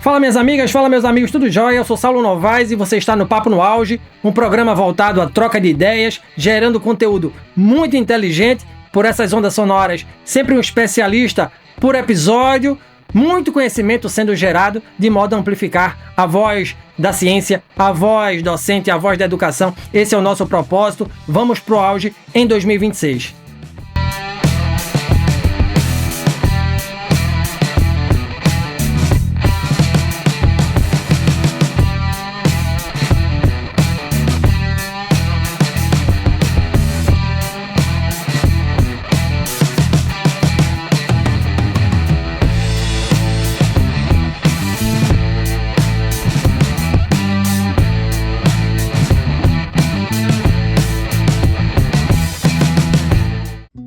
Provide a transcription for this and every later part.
Fala minhas amigas, fala meus amigos, tudo jóia? Eu sou Saulo Novaes e você está no Papo no Auge, um programa voltado à troca de ideias, gerando conteúdo muito inteligente por essas ondas sonoras, sempre um especialista por episódio, muito conhecimento sendo gerado de modo a amplificar a voz da ciência, a voz docente, a voz da educação. Esse é o nosso propósito. Vamos pro auge em 2026.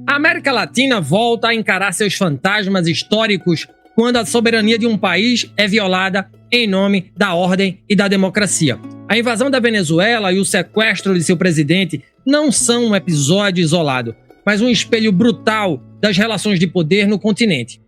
A América Latina volta a encarar seus fantasmas históricos quando a soberania de um país é violada em nome da ordem e da democracia. A invasão da Venezuela e o sequestro de seu presidente não são um episódio isolado, mas um espelho brutal das relações de poder no continente.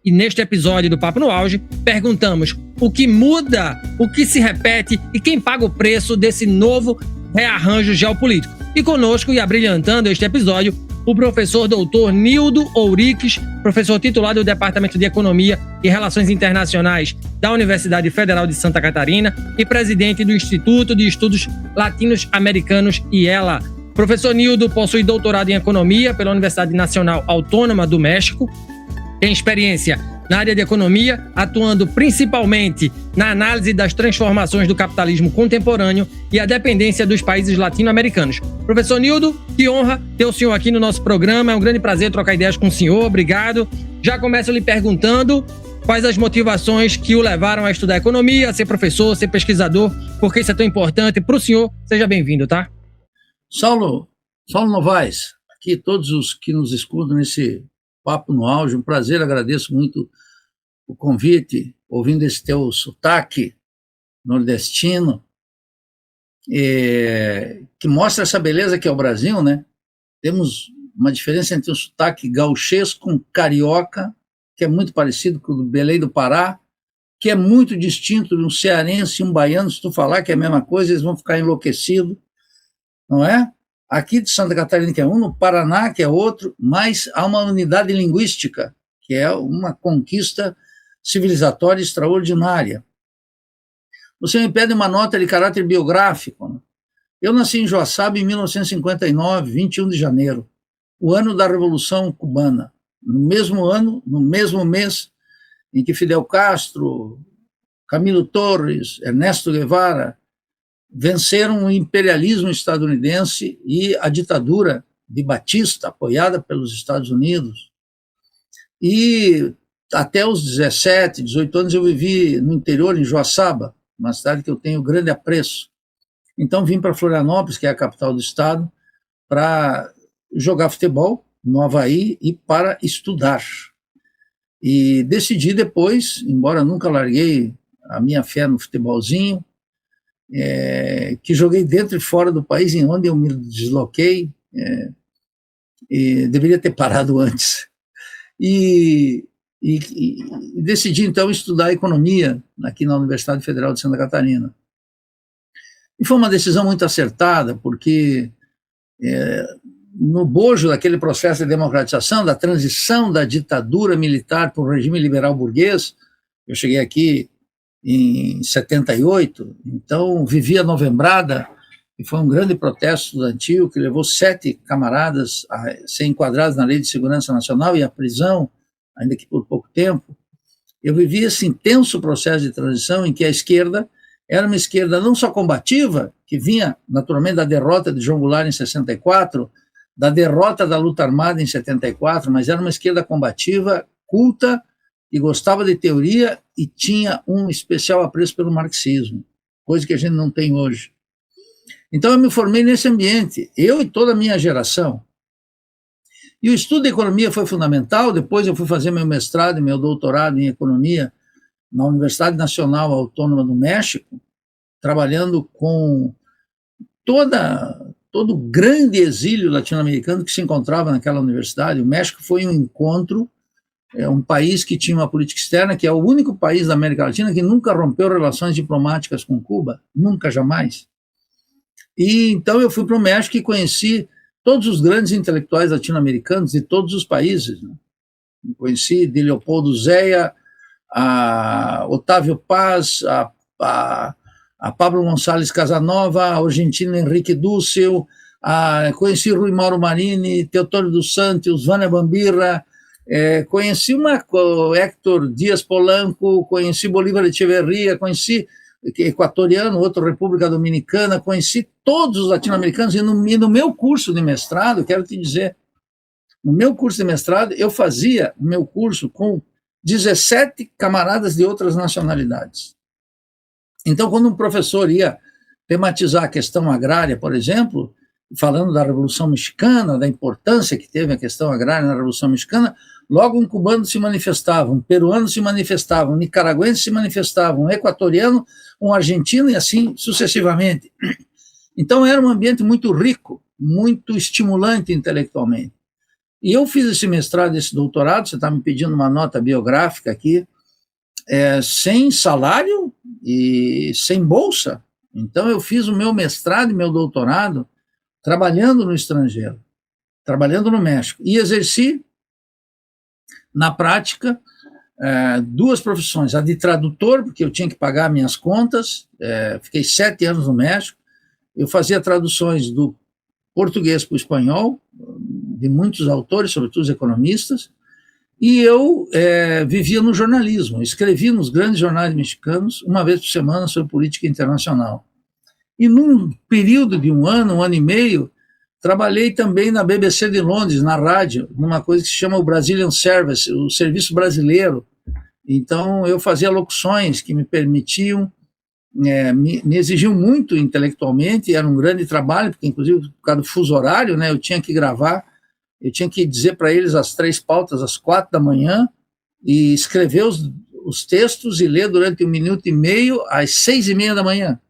E neste episódio do Papo no Auge, perguntamos o que muda, o que se repete e quem paga o preço desse novo rearranjo geopolítico. E conosco, e abrilhantando este episódio, o professor doutor Nildo Ouriques, professor titular do Departamento de Economia e Relações Internacionais da Universidade Federal de Santa Catarina e presidente do Instituto de Estudos Latino-Americanos, IELA. Professor Nildo possui doutorado em Economia pela Universidade Nacional Autônoma do México, tem experiência na área de economia, atuando principalmente na análise das transformações do capitalismo contemporâneo e a dependência dos países latino-americanos. Professor Nildo, que honra ter o senhor aqui no nosso programa, é um grande prazer trocar ideias com o senhor, obrigado. Já começo lhe perguntando quais as motivações que o levaram a estudar economia, a ser professor, ser pesquisador, por que isso é tão importante para o senhor. Seja bem-vindo, tá? Saulo Novaes, aqui todos os que nos escutam nesse Papo no Auge, um prazer, agradeço muito o convite, ouvindo esse teu sotaque nordestino, que mostra essa beleza que é o Brasil, né? Temos uma diferença entre o sotaque gauchesco com carioca, que é muito parecido com o do Belém do Pará, que é muito distinto de um cearense e um baiano. Se tu falar que é a mesma coisa, eles vão ficar enlouquecidos, não é? Aqui de Santa Catarina, que é um, no Paraná, que é outro, mas há uma unidade linguística, que é uma conquista civilizatória extraordinária. Você me pede uma nota de caráter biográfico, né? Eu nasci em Joaçaba em 1959, 21 de janeiro, o ano da Revolução Cubana. No mesmo ano, no mesmo mês, em que Fidel Castro, Camilo Torres, Ernesto Guevara venceram o imperialismo estadunidense e a ditadura de Batista, apoiada pelos Estados Unidos. E até os 17, 18 anos eu vivi no interior, em Joaçaba, uma cidade que eu tenho grande apreço. Então vim para Florianópolis, que é a capital do estado, para jogar futebol no Havaí e para estudar. E decidi depois, embora nunca larguei a minha fé no futebolzinho, que joguei dentro e fora do país, em onde eu me desloquei, e deveria ter parado antes. E decidi, então, estudar economia aqui na Universidade Federal de Santa Catarina. E foi uma decisão muito acertada, porque no bojo daquele processo de democratização, da transição da ditadura militar para o regime liberal burguês, eu cheguei aqui em 78, então vivia a novembrada, e foi um grande protesto estudantil que levou 7 camaradas a ser enquadrados na Lei de Segurança Nacional e à prisão, ainda que por pouco tempo. Eu vivia esse intenso processo de transição em que a esquerda era uma esquerda não só combativa, que vinha naturalmente da derrota de João Goulart em 64, da derrota da luta armada em 74, mas era uma esquerda combativa, culta, e gostava de teoria e tinha um especial apreço pelo marxismo, coisa que a gente não tem hoje. Então eu me formei nesse ambiente, eu e toda a minha geração. E o estudo de economia foi fundamental. Depois eu fui fazer meu mestrado e meu doutorado em economia na Universidade Nacional Autônoma do México, trabalhando com todo o grande exílio latino-americano que se encontrava naquela universidade. O México foi um encontro é um país que tinha uma política externa, que é o único país da América Latina que nunca rompeu relações diplomáticas com Cuba, nunca, jamais. E então eu fui para o México e conheci todos os grandes intelectuais latino-americanos de todos os países, né? Conheci de Leopoldo Zéia, a Otávio Paz, a Pablo Gonçalves Casanova, a argentino Henrique Dussel, conheci Rui Mauro Marini, Teotônio dos Santos, Vânia Bambirra, conheci Héctor Dias Polanco, conheci Bolívar Echeverría, conheci equatoriano, outro República Dominicana, conheci todos os latino-americanos, e no meu curso de mestrado, quero te dizer, no meu curso de mestrado, eu fazia o meu curso com 17 camaradas de outras nacionalidades. Então, quando um professor ia tematizar a questão agrária, por exemplo, falando da Revolução Mexicana, da importância que teve a questão agrária na Revolução Mexicana, logo um cubano se manifestava, um peruano se manifestava, um nicaragüense se manifestava, um equatoriano, um argentino e assim sucessivamente. Então era um ambiente muito rico, muito estimulante intelectualmente. E eu fiz esse mestrado, esse doutorado, você está me pedindo uma nota biográfica aqui, sem salário e sem bolsa. Então eu fiz o meu mestrado e meu doutorado trabalhando no estrangeiro, trabalhando no México, e exerci, na prática, duas profissões, a de tradutor, porque eu tinha que pagar minhas contas, fiquei 7 anos no México, eu fazia traduções do português para o espanhol, de muitos autores, sobretudo os economistas, e eu vivia no jornalismo, escrevia nos grandes jornais mexicanos, uma vez por semana, sobre política internacional. E num período de um ano e meio, trabalhei também na BBC de Londres, na rádio, numa coisa que se chama o Brazilian Service, o serviço brasileiro. Então, eu fazia locuções que me permitiam, me exigiam muito intelectualmente, era um grande trabalho, porque inclusive por causa do fuso horário, né, eu tinha que gravar, eu tinha que dizer para eles as 3 pautas às 4 da manhã e escrever os textos e ler durante 1 minuto e meio às 6h30 da manhã.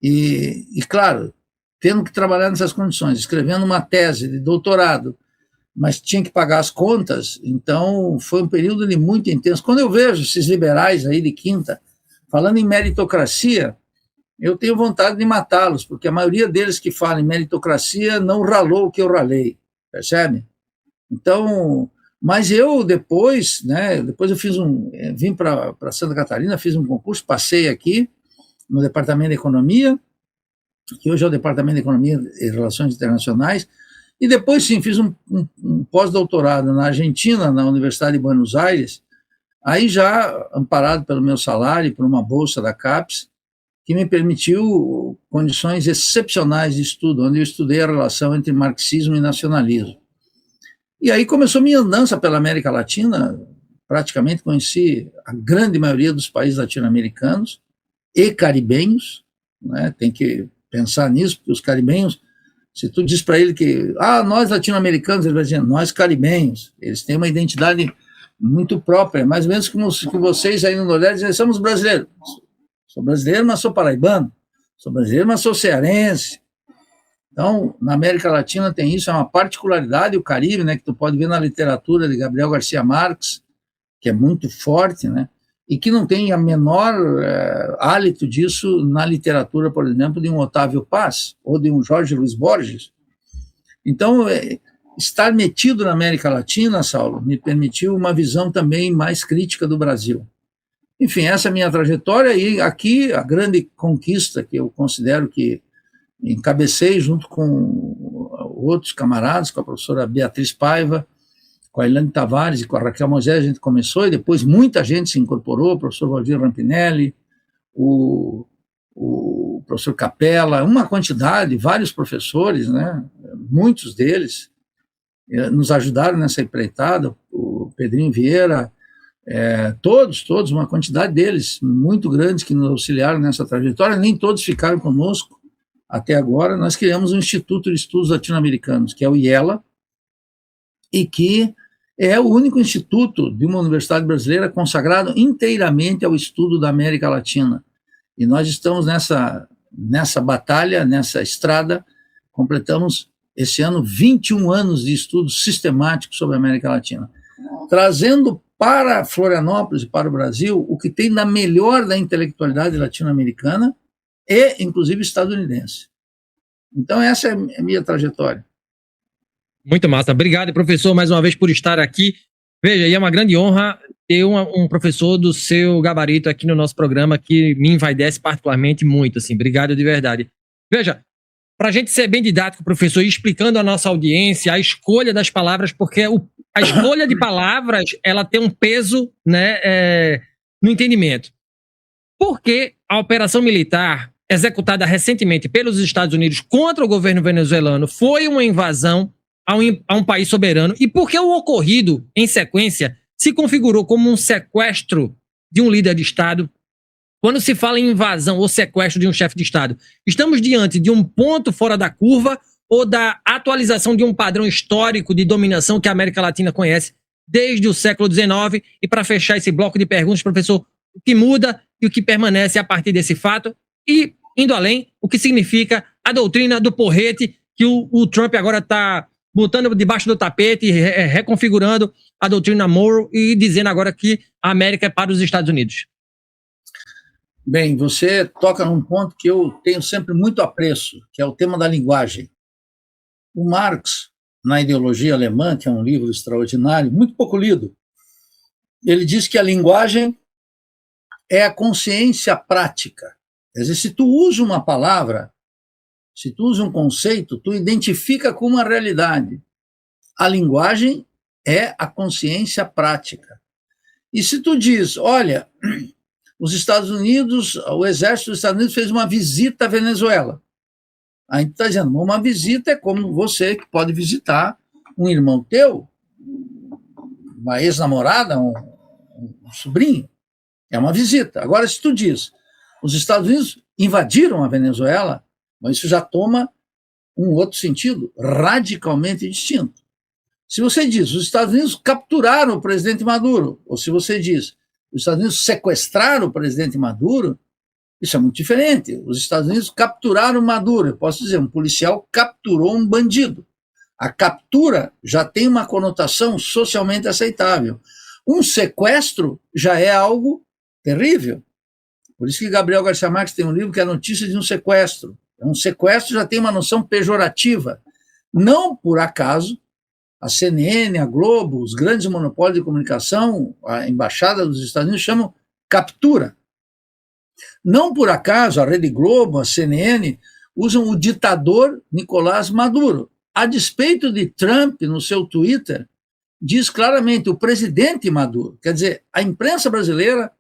E claro, tendo que trabalhar nessas condições, escrevendo uma tese de doutorado, mas tinha que pagar as contas, então foi um período muito intenso. Quando eu vejo esses liberais aí de quinta falando em meritocracia, eu tenho vontade de matá-los, porque a maioria deles que falam em meritocracia não ralou o que eu ralei, percebe? Então, mas eu depois, né, depois eu vim para Santa Catarina, fiz um concurso, passei aqui no Departamento de Economia, que hoje é o Departamento de Economia e Relações Internacionais, e depois sim fiz um pós-doutorado na Argentina, na Universidade de Buenos Aires, aí já amparado pelo meu salário e por uma bolsa da CAPES, que me permitiu condições excepcionais de estudo, onde eu estudei a relação entre marxismo e nacionalismo. E aí começou minha andança pela América Latina, praticamente conheci a grande maioria dos países latino-americanos e caribenhos, né? Tem que pensar nisso, porque os caribenhos, se tu diz para ele que, nós latino-americanos, ele vai dizer, nós caribenhos, eles têm uma identidade muito própria, mais ou menos como que vocês aí no Nordeste dizem, somos brasileiros. Sou brasileiro, mas sou paraibano. Sou brasileiro, mas sou cearense. Então, na América Latina tem isso, é uma particularidade, o Caribe, né, que tu pode ver na literatura de Gabriel Garcia Marques, que é muito forte, né, e que não tem a menor hálito disso na literatura, por exemplo, de um Otávio Paz, ou de um Jorge Luiz Borges. Então, estar metido na América Latina, Saulo, me permitiu uma visão também mais crítica do Brasil. Enfim, essa é a minha trajetória, e aqui a grande conquista que eu considero que encabecei junto com outros camaradas, com a professora Beatriz Paiva, com a Ilane Tavares e com a Raquel Moisés, a gente começou, e depois muita gente se incorporou, o professor Valdir Rampinelli, o professor Capella, uma quantidade, vários professores, né, muitos deles nos ajudaram nessa empreitada, o Pedrinho Vieira, todos, uma quantidade deles, muito grandes, que nos auxiliaram nessa trajetória, nem todos ficaram conosco até agora. Nós criamos um Instituto de Estudos Latino-Americanos, que é o IELA, e que é o único instituto de uma universidade brasileira consagrado inteiramente ao estudo da América Latina. E nós estamos nessa batalha, nessa estrada, completamos esse ano 21 anos de estudo sistemático sobre a América Latina. trazendo para Florianópolis e para o Brasil o que tem da melhor da intelectualidade latino-americana e, inclusive, estadunidense. Então, essa é a minha trajetória. Muito massa. Obrigado, professor, mais uma vez por estar aqui. Veja, e é uma grande honra ter um professor do seu gabarito aqui no nosso programa, que me envaidece particularmente muito, assim. Obrigado de verdade. Veja, para a gente ser bem didático, professor, e explicando à nossa audiência a escolha das palavras, porque a escolha de palavras, ela tem um peso, né, no entendimento. Por que a operação militar executada recentemente pelos Estados Unidos contra o governo venezuelano foi uma invasão a um país soberano, e por que o ocorrido, em sequência, se configurou como um sequestro de um líder de Estado? Quando se fala em invasão ou sequestro de um chefe de Estado, estamos diante de um ponto fora da curva ou da atualização de um padrão histórico de dominação que a América Latina conhece desde o século XIX? E para fechar esse bloco de perguntas, professor, o que muda e o que permanece a partir desse fato? E, indo além, o que significa a doutrina do porrete que o Trump agora está botando debaixo do tapete, reconfigurando a doutrina Monroe e dizendo agora que a América é para os Estados Unidos? Bem, você toca num ponto que eu tenho sempre muito apreço, que é o tema da linguagem. O Marx, na Ideologia Alemã, que é um livro extraordinário, muito pouco lido, ele diz que a linguagem é a consciência prática. Quer dizer, se tu usa uma palavra, se tu usa um conceito, tu identifica com uma realidade. A linguagem é a consciência prática. E se tu diz, olha, os Estados Unidos, o exército dos Estados Unidos fez uma visita à Venezuela. Aí tu está dizendo, uma visita é como você que pode visitar um irmão teu, uma ex-namorada, um sobrinho. É uma visita. Agora, se tu diz, os Estados Unidos invadiram a Venezuela, isso já toma um outro sentido, radicalmente distinto. Se você diz, os Estados Unidos capturaram o presidente Maduro, ou se você diz, os Estados Unidos sequestraram o presidente Maduro, isso é muito diferente. Os Estados Unidos capturaram Maduro. Eu posso dizer, um policial capturou um bandido. A captura já tem uma conotação socialmente aceitável. Um sequestro já é algo terrível. Por isso que Gabriel Garcia Marques tem um livro que é a notícia de um sequestro. Um sequestro já tem uma noção pejorativa. Não por acaso, a CNN, a Globo, os grandes monopólios de comunicação, a embaixada dos Estados Unidos chamam captura. Não por acaso, a Rede Globo, a CNN, usam o ditador Nicolás Maduro. A despeito de Trump, no seu Twitter, diz claramente o presidente Maduro. Quer dizer, a imprensa brasileira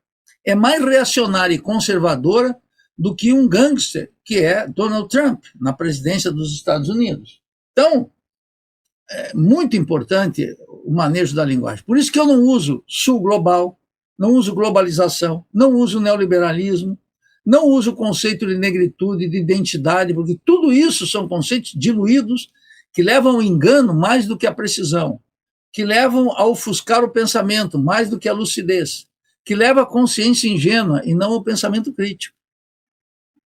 é mais reacionária e conservadora do que um gangster, que é Donald Trump, na presidência dos Estados Unidos. Então, é muito importante o manejo da linguagem. Por isso que eu não uso sul global, não uso globalização, não uso neoliberalismo, não uso o conceito de negritude, de identidade, porque tudo isso são conceitos diluídos que levam ao engano mais do que à precisão, que levam a ofuscar o pensamento mais do que à lucidez, que leva à consciência ingênua e não ao pensamento crítico.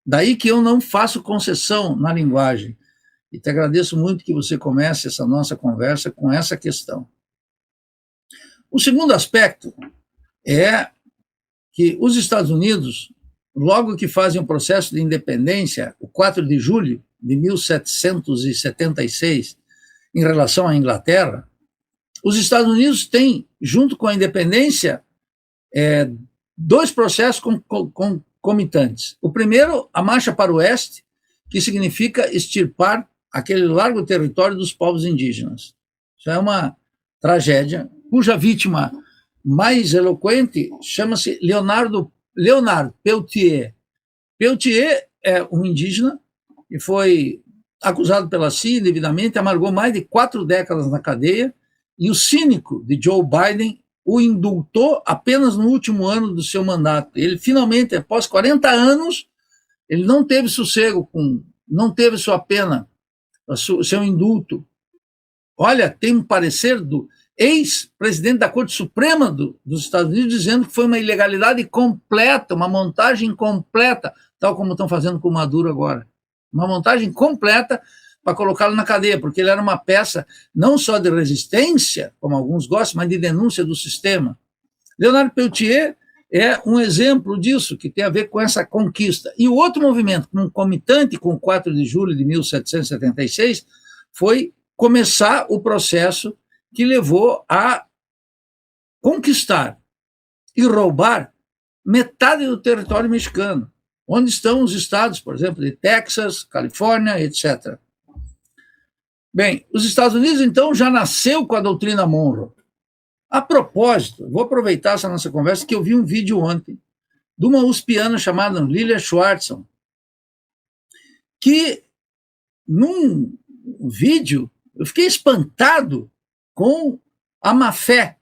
Daí que eu não faço concessão na linguagem. E te agradeço muito que você comece essa nossa conversa com essa questão. O segundo aspecto é que os Estados Unidos, logo que fazem o processo de independência, o 4 de julho de 1776, em relação à Inglaterra, os Estados Unidos têm, junto com a independência, dois processos concomitantes. O primeiro, a marcha para o oeste, que significa extirpar aquele largo território dos povos indígenas. Isso é uma tragédia, cuja vítima mais eloquente chama-se Leonard Peltier. Peltier é um indígena e foi acusado pela CIA indevidamente, amargou mais de 4 décadas na cadeia, e o cínico de Joe Biden o indultou apenas no último ano do seu mandato. Ele finalmente, após 40 anos, ele não teve sossego, não teve sua pena, seu indulto. Olha, tem um parecer do ex-presidente da Corte Suprema dos Estados Unidos dizendo que foi uma ilegalidade completa, uma montagem completa, tal como estão fazendo com o Maduro agora. Uma montagem completa para colocá-lo na cadeia, porque ele era uma peça não só de resistência, como alguns gostam, mas de denúncia do sistema. Leonardo Peltier é um exemplo disso, que tem a ver com essa conquista. E o outro movimento, concomitante com o 4 de julho de 1776, foi começar o processo que levou a conquistar e roubar metade do território mexicano, onde estão os estados, por exemplo, de Texas, Califórnia, etc. Bem, os Estados Unidos, então, já nasceu com a doutrina Monroe. A propósito, vou aproveitar essa nossa conversa, que eu vi um vídeo ontem de uma uspiana chamada Lilia Schwartzman, que, num vídeo, eu fiquei espantado com a má-fé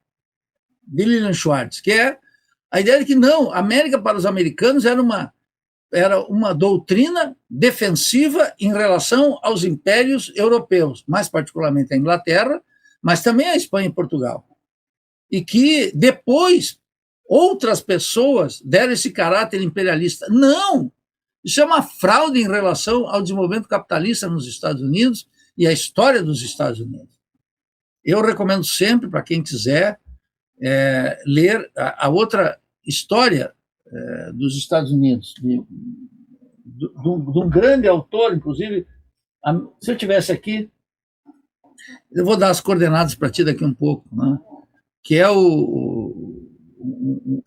de Lilian Schwartz, que é a ideia de que não, a América para os americanos era uma doutrina defensiva em relação aos impérios europeus, mais particularmente a Inglaterra, mas também a Espanha e Portugal. E que depois outras pessoas deram esse caráter imperialista. Não! Isso é uma fraude em relação ao desenvolvimento capitalista nos Estados Unidos e à história dos Estados Unidos. Eu recomendo sempre, para quem quiser, ler a outra história dos Estados Unidos, de um grande autor, inclusive, se eu tivesse aqui, eu vou dar as coordenadas para ti daqui um pouco, né? Que é o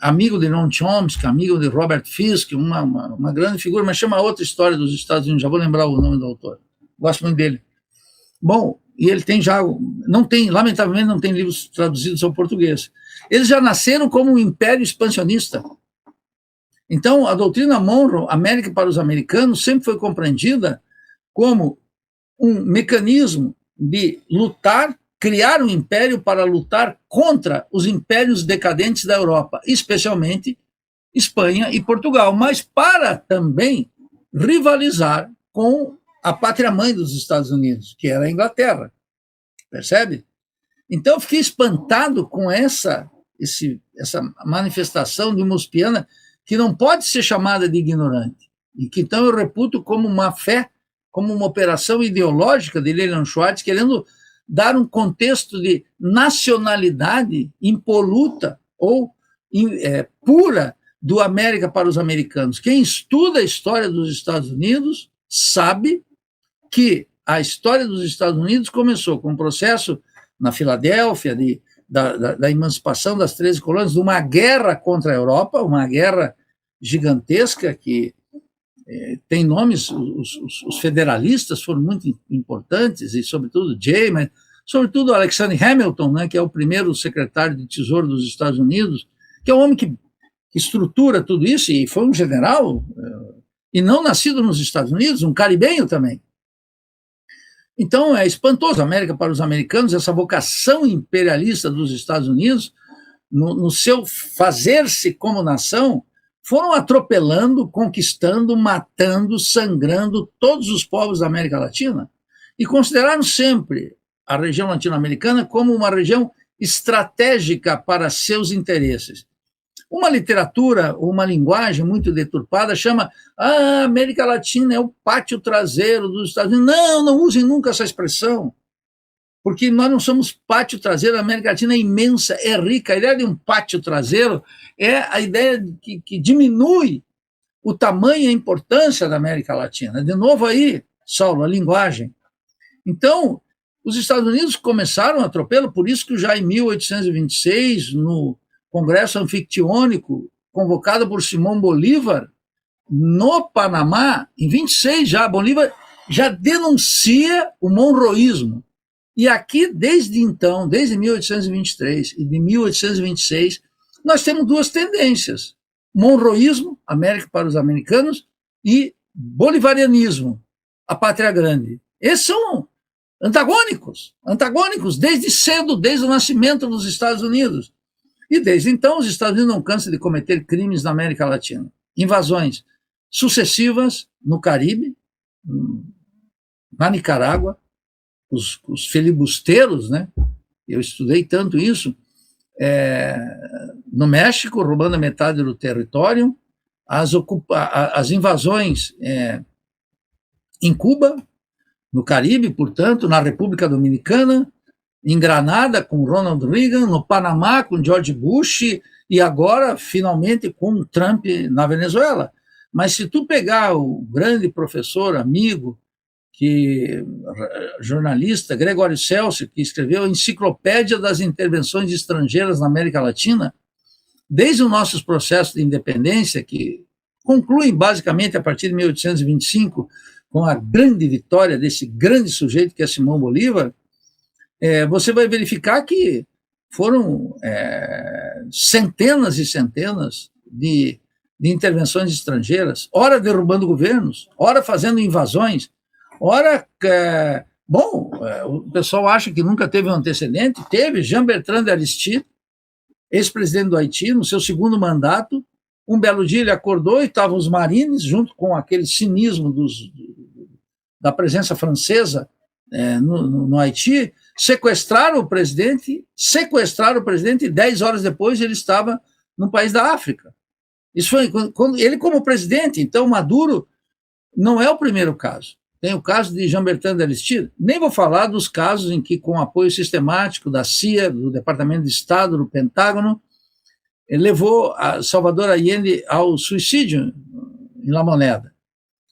amigo de Noam Chomsky, amigo de Robert Fisk, uma grande figura, mas chama outra história dos Estados Unidos, já vou lembrar o nome do autor, gosto muito dele. Bom, e ele tem já, lamentavelmente não tem livros traduzidos ao português. Eles já nasceram como um império expansionista. Então, a doutrina Monroe, América para os americanos, sempre foi compreendida como um mecanismo de lutar, criar um império para lutar contra os impérios decadentes da Europa, especialmente Espanha e Portugal, mas para também rivalizar com a pátria-mãe dos Estados Unidos, que era a Inglaterra. Percebe? Então, eu fiquei espantado com essa manifestação de uma uspiana que não pode ser chamada de ignorante, e que então eu reputo como uma fé, como uma operação ideológica de Lilian Schwartz, querendo dar um contexto de nacionalidade impoluta ou pura do América para os americanos. Quem estuda a história dos Estados Unidos sabe que a história dos Estados Unidos começou com um processo na Filadélfia da emancipação das 13 colônias, de uma guerra contra a Europa, uma guerra gigantesca que tem nomes, os federalistas foram muito importantes, e sobretudo Jay, mas sobretudo Alexander Hamilton, né, que é o primeiro secretário de Tesouro dos Estados Unidos, que é um homem que estrutura tudo isso, e foi um general, e não nascido nos Estados Unidos, um caribenho também. Então, é espantoso, a América para os americanos, essa vocação imperialista dos Estados Unidos, no seu fazer-se como nação, foram atropelando, conquistando, matando, sangrando todos os povos da América Latina, e consideraram sempre a região latino-americana como uma região estratégica para seus interesses. Uma literatura, uma linguagem muito deturpada chama a América Latina é o pátio traseiro dos Estados Unidos. Não usem nunca essa expressão, porque nós não somos pátio traseiro, a América Latina é imensa, é rica. A ideia de um pátio traseiro é a ideia que diminui o tamanho e a importância da América Latina. De novo aí, Saulo, a linguagem. Então, os Estados Unidos começaram a atropelo, por isso que já em 1826, no Congresso Anfictiônico, convocado por Simão Bolívar, no Panamá, em 26 já, Bolívar já denuncia o monroísmo. E aqui, desde então, desde 1823 e de 1826, nós temos duas tendências: monroísmo, América para os americanos, e bolivarianismo, a pátria grande. Esses são antagônicos desde cedo, desde o nascimento dos Estados Unidos. E desde então, os Estados Unidos não cansam de cometer crimes na América Latina. Invasões sucessivas no Caribe, na Nicarágua, os filibusteiros, né? Eu estudei tanto isso, no México, roubando a metade do território, as invasões em Cuba, no Caribe, portanto, na República Dominicana, em Granada com Ronald Reagan, no Panamá com George Bush e agora, finalmente, com Trump na Venezuela. Mas se tu pegar o grande professor, amigo, jornalista Gregório Celso, que escreveu a Enciclopédia das Intervenções Estrangeiras na América Latina, desde os nossos processos de independência, que concluem basicamente a partir de 1825, com a grande vitória desse grande sujeito que é Simão Bolívar, você vai verificar que foram centenas e centenas de intervenções estrangeiras, ora derrubando governos, ora fazendo invasões, ora... o pessoal acha que nunca teve um antecedente. Teve Jean-Bertrand de Aristide, ex-presidente do Haiti, no seu segundo mandato. Um belo dia ele acordou e estavam os marines, junto com aquele cinismo da presença francesa no Haiti, sequestraram o presidente e 10 horas depois ele estava no país da África. Isso foi ele como presidente. Então Maduro não é o primeiro caso. Tem o caso de Jean-Bertrand de Aristide. Nem vou falar dos casos em que, com apoio sistemático da CIA, do Departamento de Estado, do Pentágono, levou a Salvador Allende ao suicídio em La Moneda,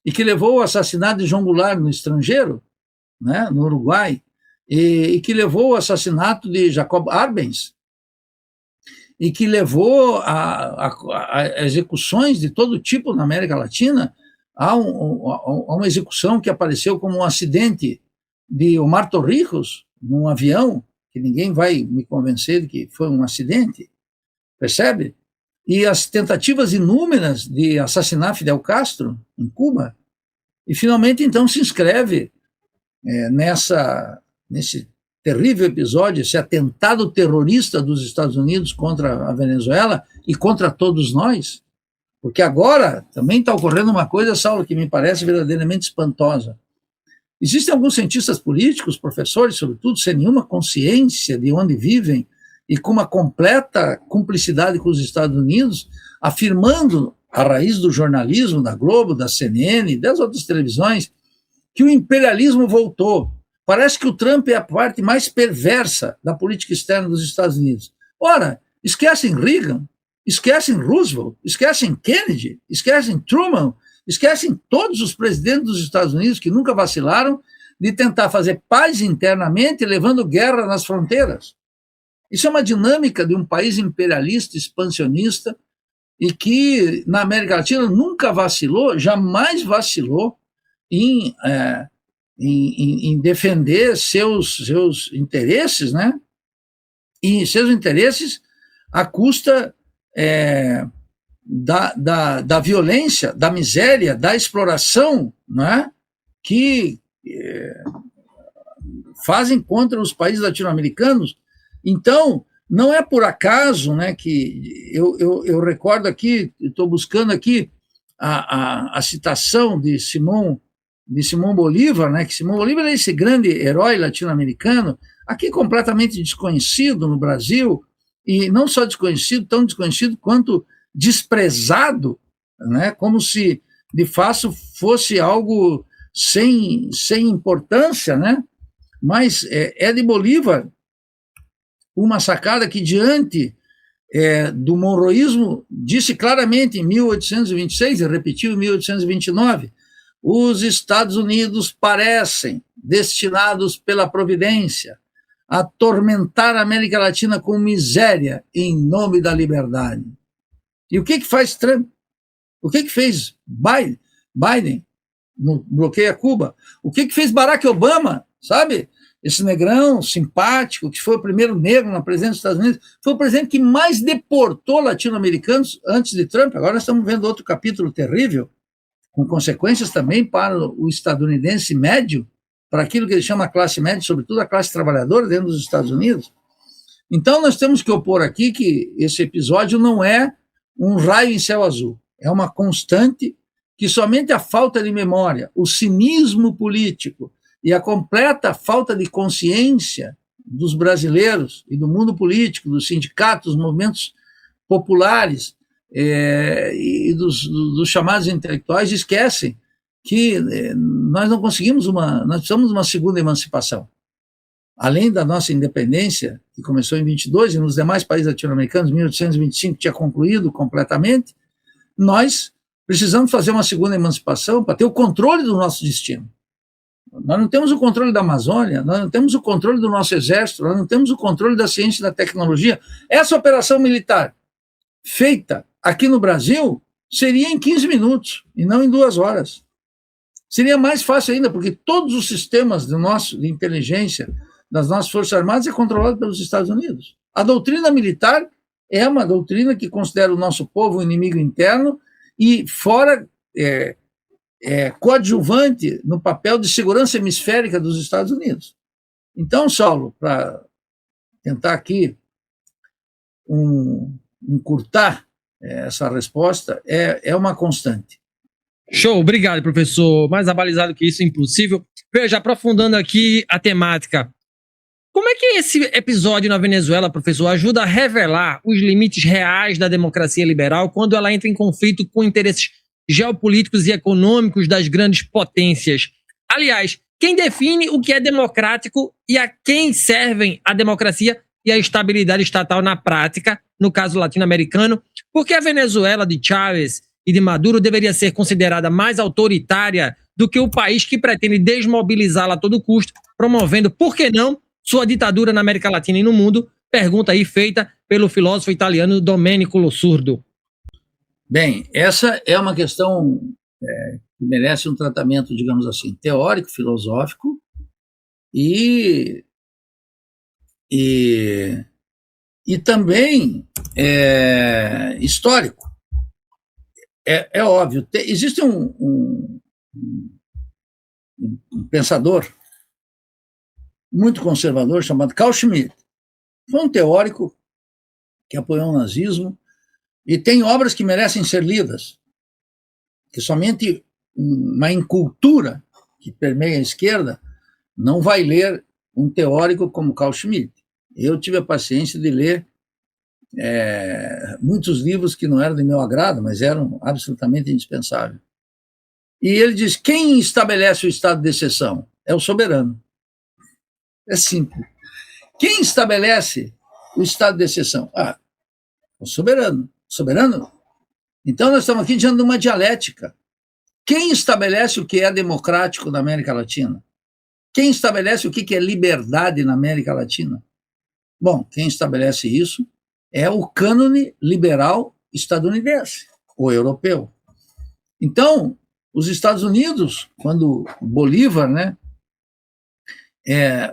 e que levou ao assassinato de João Goulart no estrangeiro, né, no Uruguai, e que levou ao assassinato de Jacob Arbenz, e que levou a execuções de todo tipo na América Latina. Há uma execução que apareceu como um acidente de Omar Torrijos num avião, que ninguém vai me convencer de que foi um acidente, percebe? E as tentativas inúmeras de assassinar Fidel Castro em Cuba, e finalmente então se inscreve nesse terrível episódio, esse atentado terrorista dos Estados Unidos contra a Venezuela e contra todos nós. Porque agora também está ocorrendo uma coisa, Saulo, que me parece verdadeiramente espantosa. Existem alguns cientistas políticos, professores, sobretudo, sem nenhuma consciência de onde vivem e com uma completa cumplicidade com os Estados Unidos, afirmando, a raiz do jornalismo, da Globo, da CNN, das outras televisões, que o imperialismo voltou. Parece que o Trump é a parte mais perversa da política externa dos Estados Unidos. Ora, esquecem Reagan, esquecem Roosevelt, esquecem Kennedy, esquecem Truman, esquecem todos os presidentes dos Estados Unidos que nunca vacilaram de tentar fazer paz internamente, levando guerra nas fronteiras. Isso é uma dinâmica de um país imperialista, expansionista, e que na América Latina nunca vacilou, jamais vacilou em defender seus interesses, né? E seus interesses à custa da violência, da miséria, da exploração, né, que fazem contra os países latino-americanos. Então, não é por acaso, né, que eu recordo aqui, estou buscando aqui a citação de Simão Bolívar, né, que Simão Bolívar é esse grande herói latino-americano, aqui completamente desconhecido no Brasil, e não só desconhecido, tão desconhecido quanto desprezado, né, como se de fato fosse algo sem importância, né? Mas é de Bolívar uma sacada que, diante do monroísmo, disse claramente em 1826 e repetiu em 1829, os Estados Unidos parecem destinados pela providência a atormentar a América Latina com miséria em nome da liberdade. E o que faz Trump? O que fez Biden no bloqueio a Cuba? O que fez Barack Obama, sabe? Esse negrão simpático, que foi o primeiro negro na presidência dos Estados Unidos, foi o presidente que mais deportou latino-americanos antes de Trump. Agora nós estamos vendo outro capítulo terrível, com consequências também para o estadunidense médio, para aquilo que ele chama a classe média, sobretudo a classe trabalhadora dentro dos Estados Unidos. Então nós temos que opor aqui que esse episódio não é um raio em céu azul, é uma constante que somente a falta de memória, o cinismo político e a completa falta de consciência dos brasileiros e do mundo político, dos sindicatos, dos movimentos populares e dos chamados intelectuais esquecem que nós não conseguimos nós precisamos de uma segunda emancipação. Além da nossa independência, que começou em 22 e nos demais países latino-americanos, 1825 tinha concluído completamente, nós precisamos fazer uma segunda emancipação para ter o controle do nosso destino. Nós não temos o controle da Amazônia, nós não temos o controle do nosso exército, nós não temos o controle da ciência e da tecnologia. Essa operação militar feita aqui no Brasil seria em 15 minutos e não em 2 horas. Seria mais fácil ainda, porque todos os sistemas de inteligência das nossas Forças Armadas é controlado pelos Estados Unidos. A doutrina militar é uma doutrina que considera o nosso povo um inimigo interno e fora coadjuvante no papel de segurança hemisférica dos Estados Unidos. Então, Saulo, para tentar aqui encurtar essa resposta, é uma constante. Show, obrigado, professor. Mais abalizado que isso, impossível. Veja, aprofundando aqui a temática, como é que esse episódio na Venezuela, professor, ajuda a revelar os limites reais da democracia liberal quando ela entra em conflito com interesses geopolíticos e econômicos das grandes potências? Aliás, quem define o que é democrático e a quem servem a democracia e a estabilidade estatal na prática, no caso latino-americano? Porque a Venezuela de Chávez e de Maduro deveria ser considerada mais autoritária do que o país que pretende desmobilizá-la a todo custo, promovendo, por que não, sua ditadura na América Latina e no mundo? Pergunta aí feita pelo filósofo italiano Domenico Losurdo. Bem, essa é uma questão que merece um tratamento, digamos assim, teórico, filosófico e também histórico. É óbvio, existe um pensador muito conservador chamado Carl Schmitt. Foi um teórico que apoiou o nazismo e tem obras que merecem ser lidas, que somente uma incultura que permeia a esquerda não vai ler um teórico como Carl Schmitt. Eu tive a paciência de ler muitos livros que não eram de meu agrado, mas eram absolutamente indispensáveis. E ele diz: quem estabelece o estado de exceção? É o soberano. É simples. Quem estabelece o estado de exceção? O soberano. Soberano? Então nós estamos aqui diante de uma dialética. Quem estabelece o que é democrático na América Latina? Quem estabelece o que é liberdade na América Latina? Bom, quem estabelece isso é o cânone liberal estadunidense, ou europeu. Então, os Estados Unidos, quando Bolívar,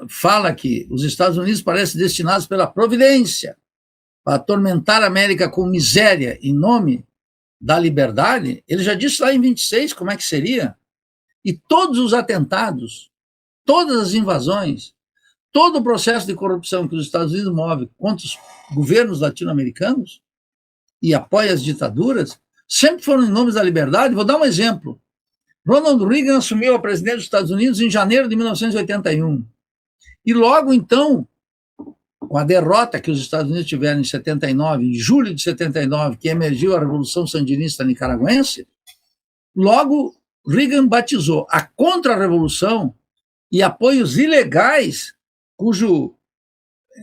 fala que os Estados Unidos parecem destinados pela providência para atormentar a América com miséria em nome da liberdade, ele já disse lá em 26 como é que seria. E todos os atentados, todas as invasões, todo o processo de corrupção que os Estados Unidos move contra os governos latino-americanos e apoia as ditaduras, sempre foram em nome da liberdade. Vou dar um exemplo. Ronald Reagan assumiu a presidência dos Estados Unidos em janeiro de 1981. E logo então, com a derrota que os Estados Unidos tiveram em 79, em julho de 79, que emergiu a Revolução Sandinista Nicaragüense, logo Reagan batizou a contra-revolução e apoios ilegais, cujo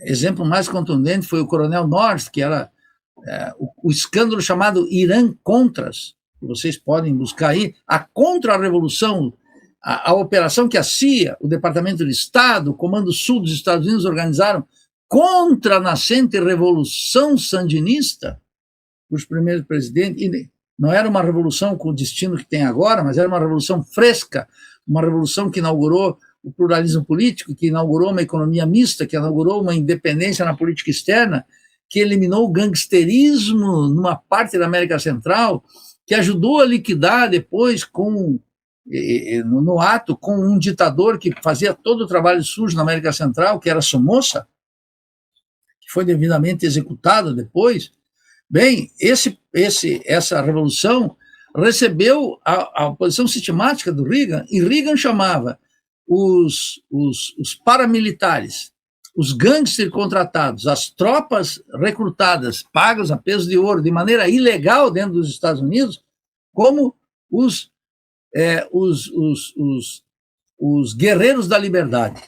exemplo mais contundente foi o Coronel North, que era o escândalo chamado Irã Contras, que vocês podem buscar aí, a contra-revolução, a operação que a CIA, o Departamento de Estado, o Comando Sul dos Estados Unidos organizaram contra a nascente Revolução Sandinista, os primeiros presidentes, e não era uma revolução com o destino que tem agora, mas era uma revolução fresca, uma revolução que inaugurou o pluralismo político, que inaugurou uma economia mista, que inaugurou uma independência na política externa, que eliminou o gangsterismo numa parte da América Central, que ajudou a liquidar depois no ato com um ditador que fazia todo o trabalho sujo na América Central, que era Somoza, que foi devidamente executado depois. Bem, essa revolução recebeu a oposição sistemática do Reagan, e Reagan chamava os paramilitares, os gangsters contratados, as tropas recrutadas, pagas a peso de ouro, de maneira ilegal dentro dos Estados Unidos, como os os guerreiros da liberdade.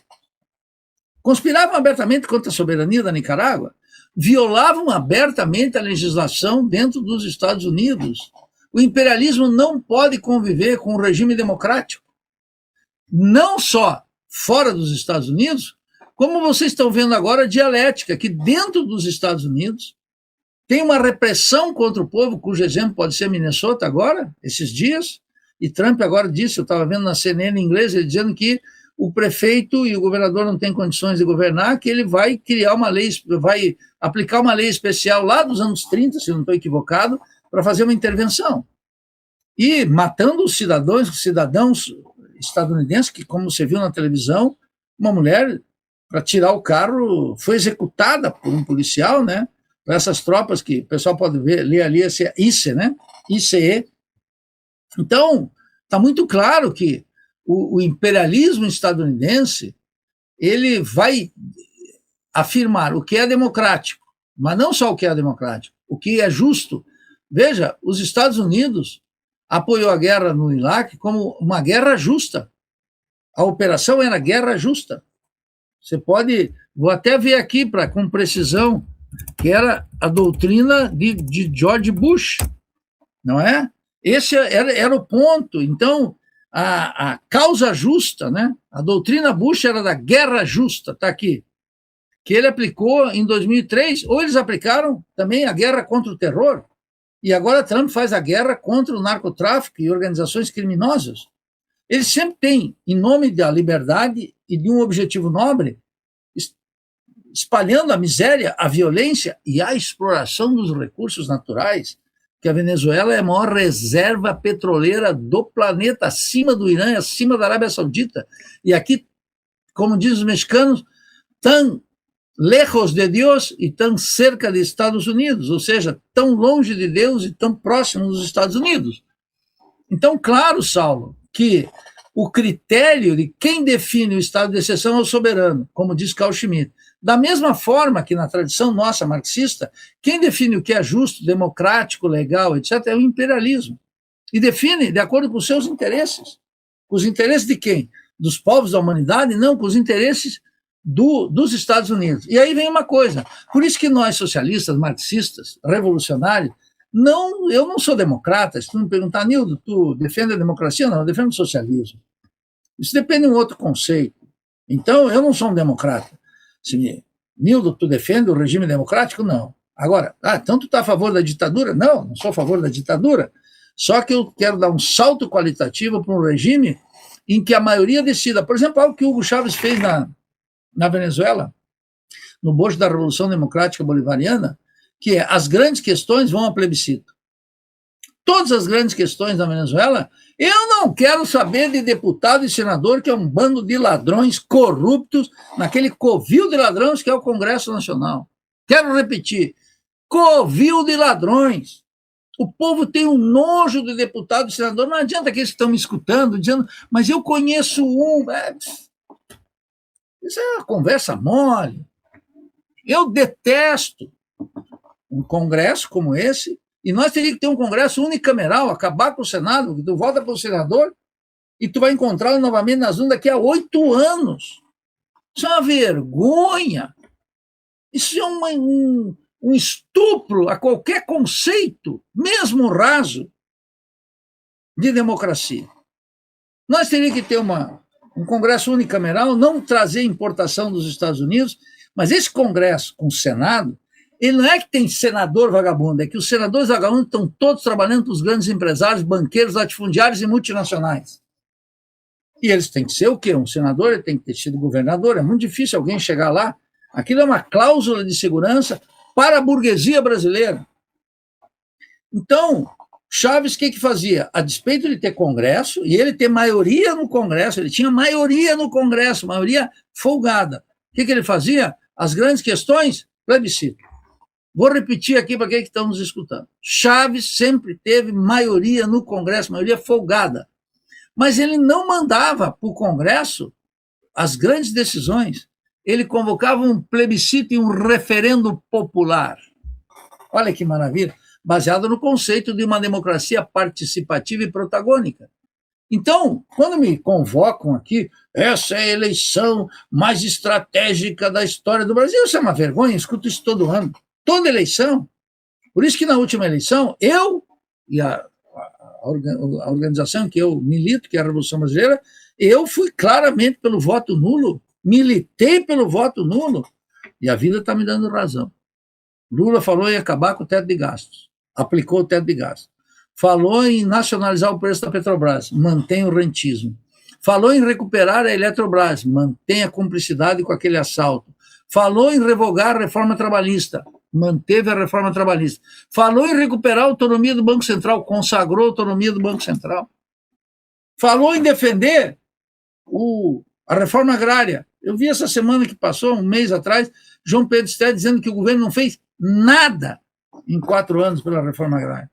Conspiravam abertamente contra a soberania da Nicarágua, violavam abertamente a legislação dentro dos Estados Unidos. O imperialismo não pode conviver com um regime democrático, não só fora dos Estados Unidos, como vocês estão vendo agora a dialética, que dentro dos Estados Unidos tem uma repressão contra o povo, cujo exemplo pode ser Minnesota agora, esses dias, e Trump agora disse, eu estava vendo na CNN em inglês, ele dizendo que o prefeito e o governador não têm condições de governar, que ele vai criar uma lei, vai aplicar uma lei especial lá dos anos 30, se eu não estou equivocado, para fazer uma intervenção. E matando os cidadãos estadunidenses, que, como você viu na televisão, uma mulher, para tirar o carro, foi executada por um policial, né? Para essas tropas que o pessoal pode ler ali, esse ICE, né? ICE. Então, está muito claro que o imperialismo estadunidense ele vai afirmar o que é democrático, mas não só o que é democrático, o que é justo. Veja, os Estados Unidos apoiou a guerra no Iraque como uma guerra justa. A operação era guerra justa. Você pode, vou até ver aqui com precisão, que era a doutrina de George Bush, não é? Esse era o ponto. Então, a causa justa, né? A doutrina Bush era da guerra justa, está aqui, que ele aplicou em 2003, ou eles aplicaram também a guerra contra o terror, e agora Trump faz a guerra contra o narcotráfico e organizações criminosas. Ele sempre tem, em nome da liberdade e de um objetivo nobre, espalhando a miséria, a violência e a exploração dos recursos naturais, que a Venezuela é a maior reserva petroleira do planeta, acima do Irã, acima da Arábia Saudita. E aqui, como dizem os mexicanos, tão lejos de Deus e tão cerca de Estados Unidos, ou seja, tão longe de Deus e tão próximo dos Estados Unidos. Então, claro, Saulo, que o critério de quem define o estado de exceção é o soberano, como diz Carl Schmitt. Da mesma forma que na tradição nossa marxista, quem define o que é justo, democrático, legal, etc., é o imperialismo. E define de acordo com os seus interesses. Os interesses de quem? Dos povos da humanidade? Não, com os interesses dos Estados Unidos. E aí vem uma coisa, por isso que nós socialistas, marxistas, revolucionários, eu não sou democrata. Se tu me perguntar, Nildo, tu defende a democracia? Não, eu defendo o socialismo. Isso depende de um outro conceito. Então, eu não sou um democrata. Nildo, tu defende o regime democrático? Não. Agora, então tu está a favor da ditadura? Não, não sou a favor da ditadura. Só que eu quero dar um salto qualitativo para um regime em que a maioria decida. Por exemplo, algo que Hugo Chávez fez na Venezuela, no bojo da Revolução Democrática Bolivariana, que é as grandes questões vão a plebiscito. Todas as grandes questões da Venezuela, eu não quero saber de deputado e senador, que é um bando de ladrões corruptos, naquele covil de ladrões que é o Congresso Nacional. Quero repetir, covil de ladrões. O povo tem um nojo de deputado e senador, não adianta que eles estão me escutando, dizendo, mas eu conheço um. Isso é uma conversa mole. Eu detesto um congresso como esse, e nós teríamos que ter um congresso unicameral, acabar com o Senado, que tu volta para o senador e tu vai encontrá-lo novamente nas urnas daqui a 8 anos. Isso é uma vergonha. Isso é um estupro a qualquer conceito, mesmo raso, de democracia. Nós teríamos que ter um congresso unicameral, não trazer importação dos Estados Unidos, mas esse congresso com o Senado, ele não é que tem senador vagabundo, é que os senadores vagabundos estão todos trabalhando para os grandes empresários, banqueiros, latifundiários e multinacionais. E eles têm que ser o quê? Um senador, ele tem que ter sido governador, é muito difícil alguém chegar lá. Aquilo é uma cláusula de segurança para a burguesia brasileira. Então, Chávez o que fazia? A despeito de ter Congresso, e ele ter maioria no Congresso, ele tinha maioria no Congresso, maioria folgada. O que ele fazia? As grandes questões, plebiscito. Vou repetir aqui para quem que estão nos escutando. Chávez sempre teve maioria no Congresso, maioria folgada. Mas ele não mandava para o Congresso as grandes decisões. Ele convocava um plebiscito e um referendo popular. Olha que maravilha. Baseado no conceito de uma democracia participativa e protagônica. Então, quando me convocam aqui, essa é a eleição mais estratégica da história do Brasil, isso é uma vergonha, eu escuto isso todo ano, toda eleição. Por isso que na última eleição, eu e a organização que eu milito, que é a Revolução Brasileira, eu fui claramente pelo voto nulo, militei pelo voto nulo, e a vida está me dando razão. Lula falou em acabar com o teto de gastos, aplicou o teto de gastos. Falou em nacionalizar o preço da Petrobras, mantém o rentismo. Falou em recuperar a Eletrobras, mantém a cumplicidade com aquele assalto. Falou em revogar a reforma trabalhista, manteve a reforma trabalhista. Falou em recuperar a autonomia do Banco Central, consagrou a autonomia do Banco Central. Falou em defender a reforma agrária. Eu vi essa semana que passou, um mês atrás, João Pedro Sté dizendo que o governo não fez nada em 4 anos pela reforma agrária.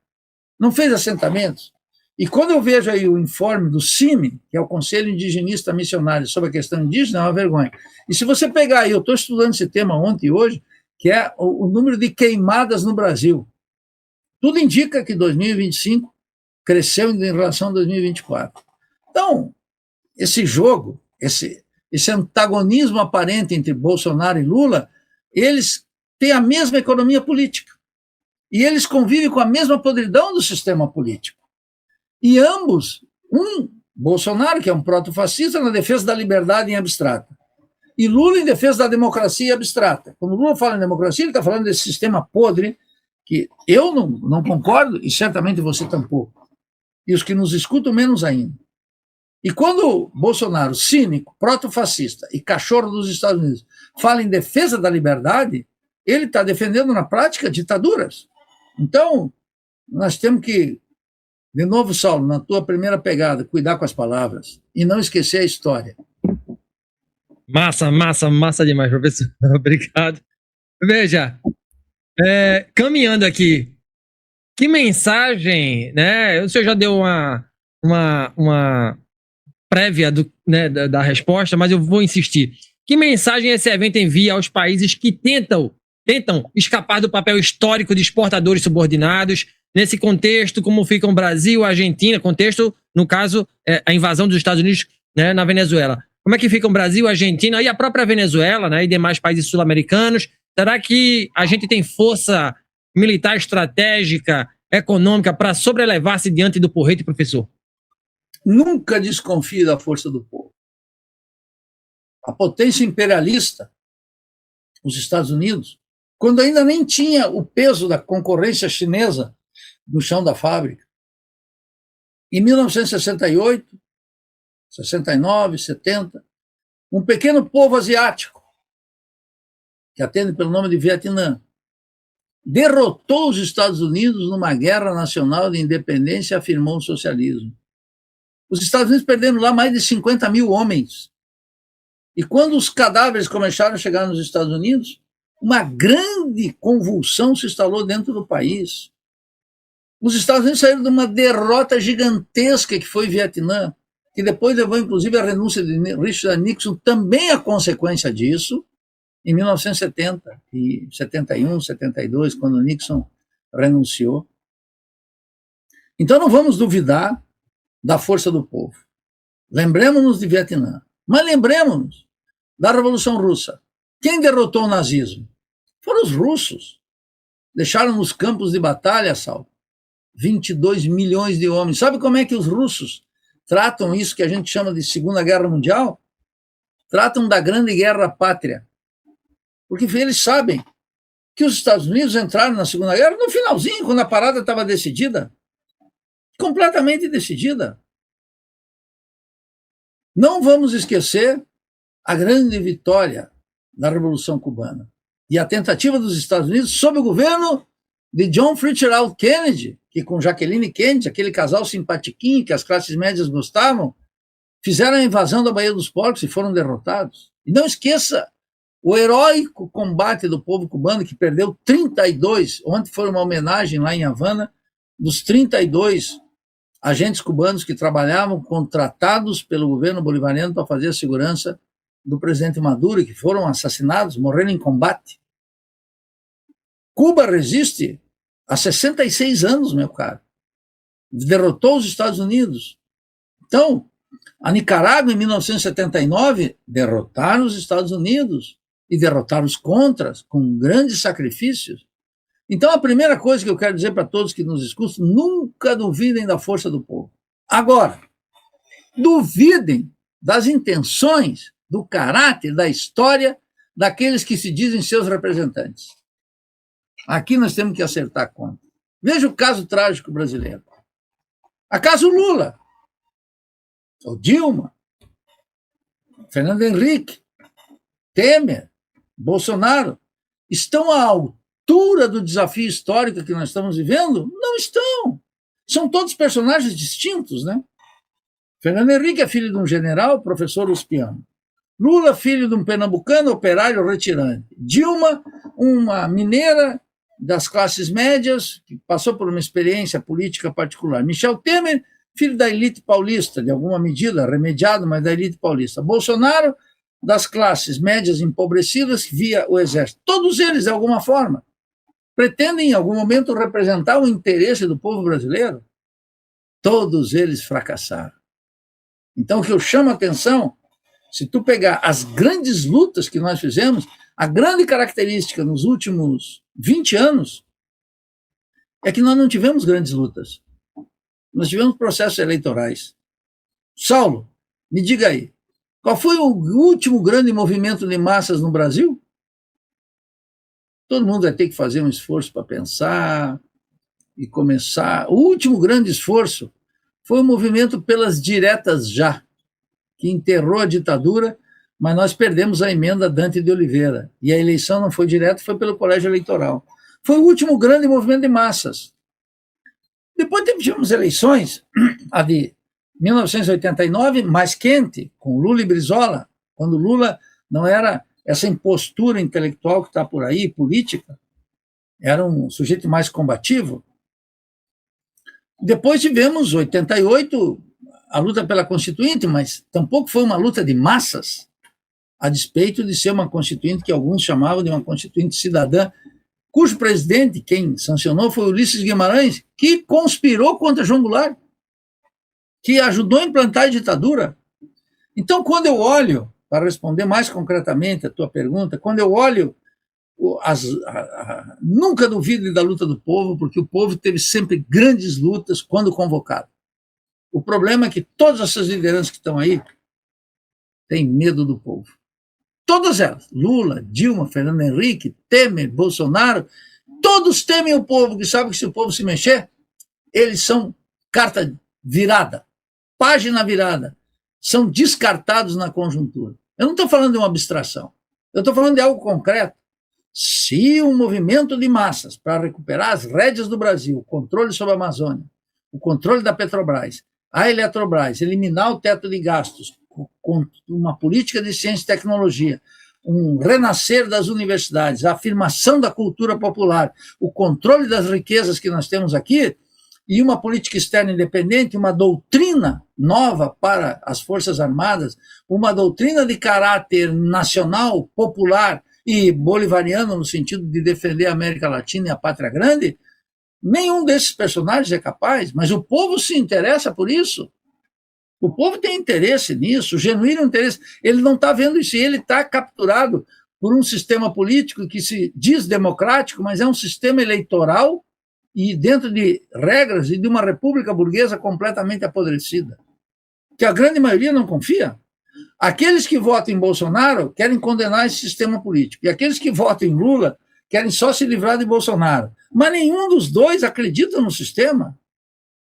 Não fez assentamentos. E quando eu vejo aí o informe do CIMI, que é o Conselho Indigenista Missionário, sobre a questão indígena, é uma vergonha. E se você pegar aí, eu estou estudando esse tema ontem e hoje, que é o número de queimadas no Brasil. Tudo indica que 2025 cresceu em relação a 2024. Então, esse jogo, esse antagonismo aparente entre Bolsonaro e Lula, eles têm a mesma economia política. E eles convivem com a mesma podridão do sistema político. E ambos, Bolsonaro, que é um proto-fascista, na defesa da liberdade em abstrata, e Lula em defesa da democracia abstrata. Quando Lula fala em democracia, ele está falando desse sistema podre, que eu não concordo, e certamente você tampouco. E os que nos escutam, menos ainda. E quando Bolsonaro, cínico, proto-fascista e cachorro dos Estados Unidos, fala em defesa da liberdade, ele está defendendo na prática ditaduras. Então, nós temos que, de novo, Saulo, na tua primeira pegada, cuidar com as palavras e não esquecer a história. Massa demais, professor. Obrigado. Veja, caminhando aqui, que mensagem, né? O senhor já deu uma prévia da resposta, mas eu vou insistir. Que mensagem esse evento envia aos países que tentam escapar do papel histórico de exportadores subordinados? Nesse contexto, como ficam Brasil, Argentina, contexto, no caso, a invasão dos Estados Unidos, né, na Venezuela. Como é que ficam Brasil, Argentina e a própria Venezuela, né, e demais países sul-americanos? Será que a gente tem força militar, estratégica, econômica para sobrelevar-se diante do porrete, professor? Nunca desconfie da força do povo. A potência imperialista, os Estados Unidos, quando ainda nem tinha o peso da concorrência chinesa no chão da fábrica, em 1968, 69, 70, um pequeno povo asiático, que atende pelo nome de Vietnã, derrotou os Estados Unidos numa guerra nacional de independência e afirmou o socialismo. Os Estados Unidos perderam lá mais de 50 mil homens. E quando os cadáveres começaram a chegar nos Estados Unidos, uma grande convulsão se instalou dentro do país. Os Estados Unidos saíram de uma derrota gigantesca que foi Vietnã, que depois levou inclusive a renúncia de Richard Nixon, também a consequência disso, em 1970, e 71, 72, quando Nixon renunciou. Então não vamos duvidar da força do povo. Lembremos-nos de Vietnã, mas lembremos-nos da Revolução Russa. Quem derrotou o nazismo? Foram os russos. Deixaram nos campos de batalha, Saulo, 22 milhões de homens. Sabe como é que os russos tratam isso que a gente chama de Segunda Guerra Mundial? Tratam da Grande Guerra Pátria. Porque eles sabem que os Estados Unidos entraram na Segunda Guerra no finalzinho, quando a parada estava decidida. Completamente decidida. Não vamos esquecer a grande vitória da Revolução Cubana e a tentativa dos Estados Unidos sob o governo de John Fitzgerald Kennedy, que com Jacqueline Kennedy, aquele casal simpatiquinho que as classes médias gostavam, fizeram a invasão da Baía dos Porcos e foram derrotados. E não esqueça o heróico combate do povo cubano, que perdeu 32, ontem foi uma homenagem lá em Havana, dos 32 agentes cubanos que trabalhavam contratados pelo governo bolivariano para fazer a segurança do presidente Maduro e que foram assassinados, morreram em combate. Cuba resiste há 66 anos, meu caro. Derrotou os Estados Unidos. Então, a Nicarágua, em 1979, derrotaram os Estados Unidos e derrotaram os contras com grandes sacrifícios. Então, a primeira coisa que eu quero dizer para todos que nos escutam, nunca duvidem da força do povo. Agora, duvidem das intenções, do caráter, da história daqueles que se dizem seus representantes. Aqui nós temos que acertar a conta. Veja o caso trágico brasileiro. Acaso Lula, ou Dilma, Fernando Henrique, Temer, Bolsonaro, estão à altura do desafio histórico que nós estamos vivendo? Não estão. São todos personagens distintos, né? Fernando Henrique é filho de um general, professor uspiano. Lula, filho de um pernambucano, operário retirante. Dilma, uma mineira das classes médias, que passou por uma experiência política particular. Michel Temer, filho da elite paulista, de alguma medida, remediado, mas da elite paulista. Bolsonaro, das classes médias empobrecidas, via o exército. Todos eles, de alguma forma, pretendem, em algum momento, representar o interesse do povo brasileiro. Todos eles fracassaram. Então, o que eu chamo a atenção, se tu pegar as grandes lutas que nós fizemos, a grande característica nos últimos 20 anos é que nós não tivemos grandes lutas. Nós tivemos processos eleitorais. Saulo, me diga aí, qual foi o último grande movimento de massas no Brasil? Todo mundo vai ter que fazer um esforço para pensar e começar. O último grande esforço foi o movimento pelas diretas já, que enterrou a ditadura, mas nós perdemos a emenda Dante de Oliveira. E a eleição não foi direta, foi pelo colégio eleitoral. Foi o último grande movimento de massas. Depois tivemos eleições, a de 1989, mais quente, com Lula e Brizola, quando Lula não era essa impostura intelectual que está por aí, política, era um sujeito mais combativo. Depois tivemos, 88, a luta pela Constituinte, mas tampouco foi uma luta de massas, a despeito de ser uma Constituinte que alguns chamavam de uma Constituinte cidadã, cujo presidente, quem sancionou, foi Ulisses Guimarães, que conspirou contra João Goulart, que ajudou a implantar a ditadura. Então, quando eu olho, para responder mais concretamente a tua pergunta, quando eu olho, nunca duvide da luta do povo, porque o povo teve sempre grandes lutas quando convocado. O problema é que todas essas lideranças que estão aí têm medo do povo. Todas elas, Lula, Dilma, Fernando Henrique, Temer, Bolsonaro, todos temem o povo, que sabem que se o povo se mexer, eles são carta virada, página virada, são descartados na conjuntura. Eu não estou falando de uma abstração, eu estou falando de algo concreto. Se um movimento de massas para recuperar as rédeas do Brasil, o controle sobre a Amazônia, o controle da Petrobras, a Eletrobras, eliminar o teto de gastos, com uma política de ciência e tecnologia, um renascer das universidades, a afirmação da cultura popular, o controle das riquezas que nós temos aqui, e uma política externa independente, uma doutrina nova para as Forças Armadas, uma doutrina de caráter nacional, popular e bolivariano, no sentido de defender a América Latina e a pátria grande, nenhum desses personagens é capaz, mas o povo se interessa por isso. O povo tem interesse nisso, genuíno interesse. Ele não está vendo isso, ele está capturado por um sistema político que se diz democrático, mas é um sistema eleitoral e dentro de regras e de uma república burguesa completamente apodrecida, que a grande maioria não confia. Aqueles que votam em Bolsonaro querem condenar esse sistema político, e aqueles que votam em Lula querem só se livrar de Bolsonaro. Mas nenhum dos dois acredita no sistema.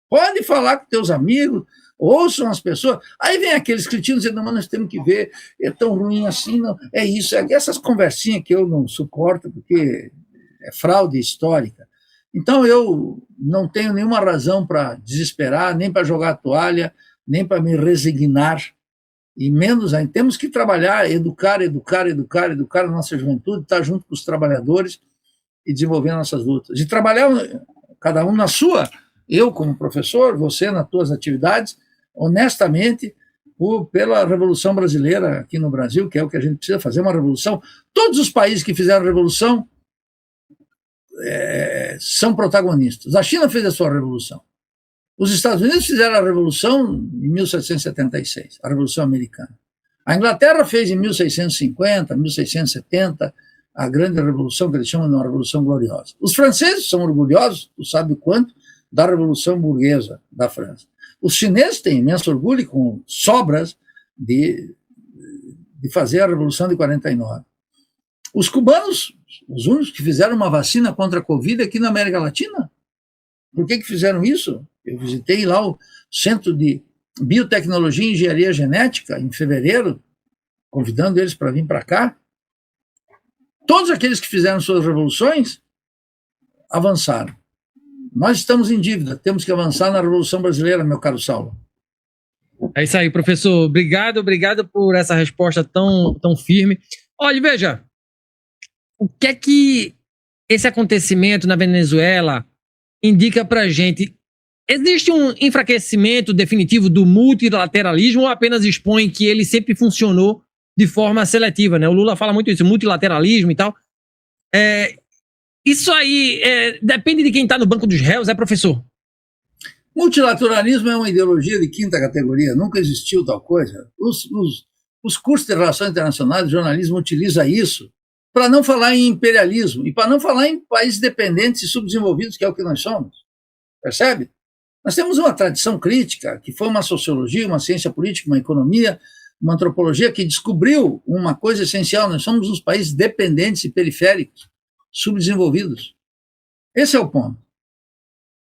Pode falar com teus amigos, ouçam as pessoas. Aí vem aqueles cretinos dizendo, mas nós temos que ver, é tão ruim assim, não, é isso, é essas conversinhas que eu não suporto, porque é fraude histórica. Então eu não tenho nenhuma razão para desesperar, nem para jogar a toalha, nem para me resignar, e menos ainda. Temos que trabalhar, educar a nossa juventude, estar junto com os trabalhadores e desenvolver nossas lutas. E trabalhar cada um na sua, eu como professor, você nas tuas atividades, honestamente, pela Revolução Brasileira aqui no Brasil, que é o que a gente precisa fazer, uma revolução. Todos os países que fizeram revolução são protagonistas. A China fez a sua revolução. Os Estados Unidos fizeram a Revolução em 1776, a Revolução Americana. A Inglaterra fez em 1650, 1670, a grande revolução, que eles chamam de uma Revolução Gloriosa. Os franceses são orgulhosos, tu sabe o quanto, da Revolução Burguesa da França. Os chineses têm imenso orgulho, com sobras, de fazer a Revolução de 49. Os cubanos, os únicos que fizeram uma vacina contra a Covid aqui na América Latina. Por que fizeram isso? Eu visitei lá o Centro de Biotecnologia e Engenharia Genética em fevereiro, convidando eles para vir para cá. Todos aqueles que fizeram suas revoluções avançaram. Nós estamos em dívida, temos que avançar na Revolução Brasileira, meu caro Saulo. É isso aí, professor. Obrigado por essa resposta tão firme. Olha, veja, o que é que esse acontecimento na Venezuela indica para a gente? Existe um enfraquecimento definitivo do multilateralismo ou apenas expõe que ele sempre funcionou de forma seletiva, né? O Lula fala muito isso, multilateralismo e tal. Isso aí depende de quem está no banco dos réus, professor? Multilateralismo é uma ideologia de quinta categoria, nunca existiu tal coisa. Os cursos de relações internacionais, o jornalismo utiliza isso para não falar em imperialismo e para não falar em países dependentes e subdesenvolvidos, que é o que nós somos. Percebe? Nós temos uma tradição crítica, que foi uma sociologia, uma ciência política, uma economia, uma antropologia que descobriu uma coisa essencial: nós somos uns países dependentes e periféricos, subdesenvolvidos. Esse é o ponto.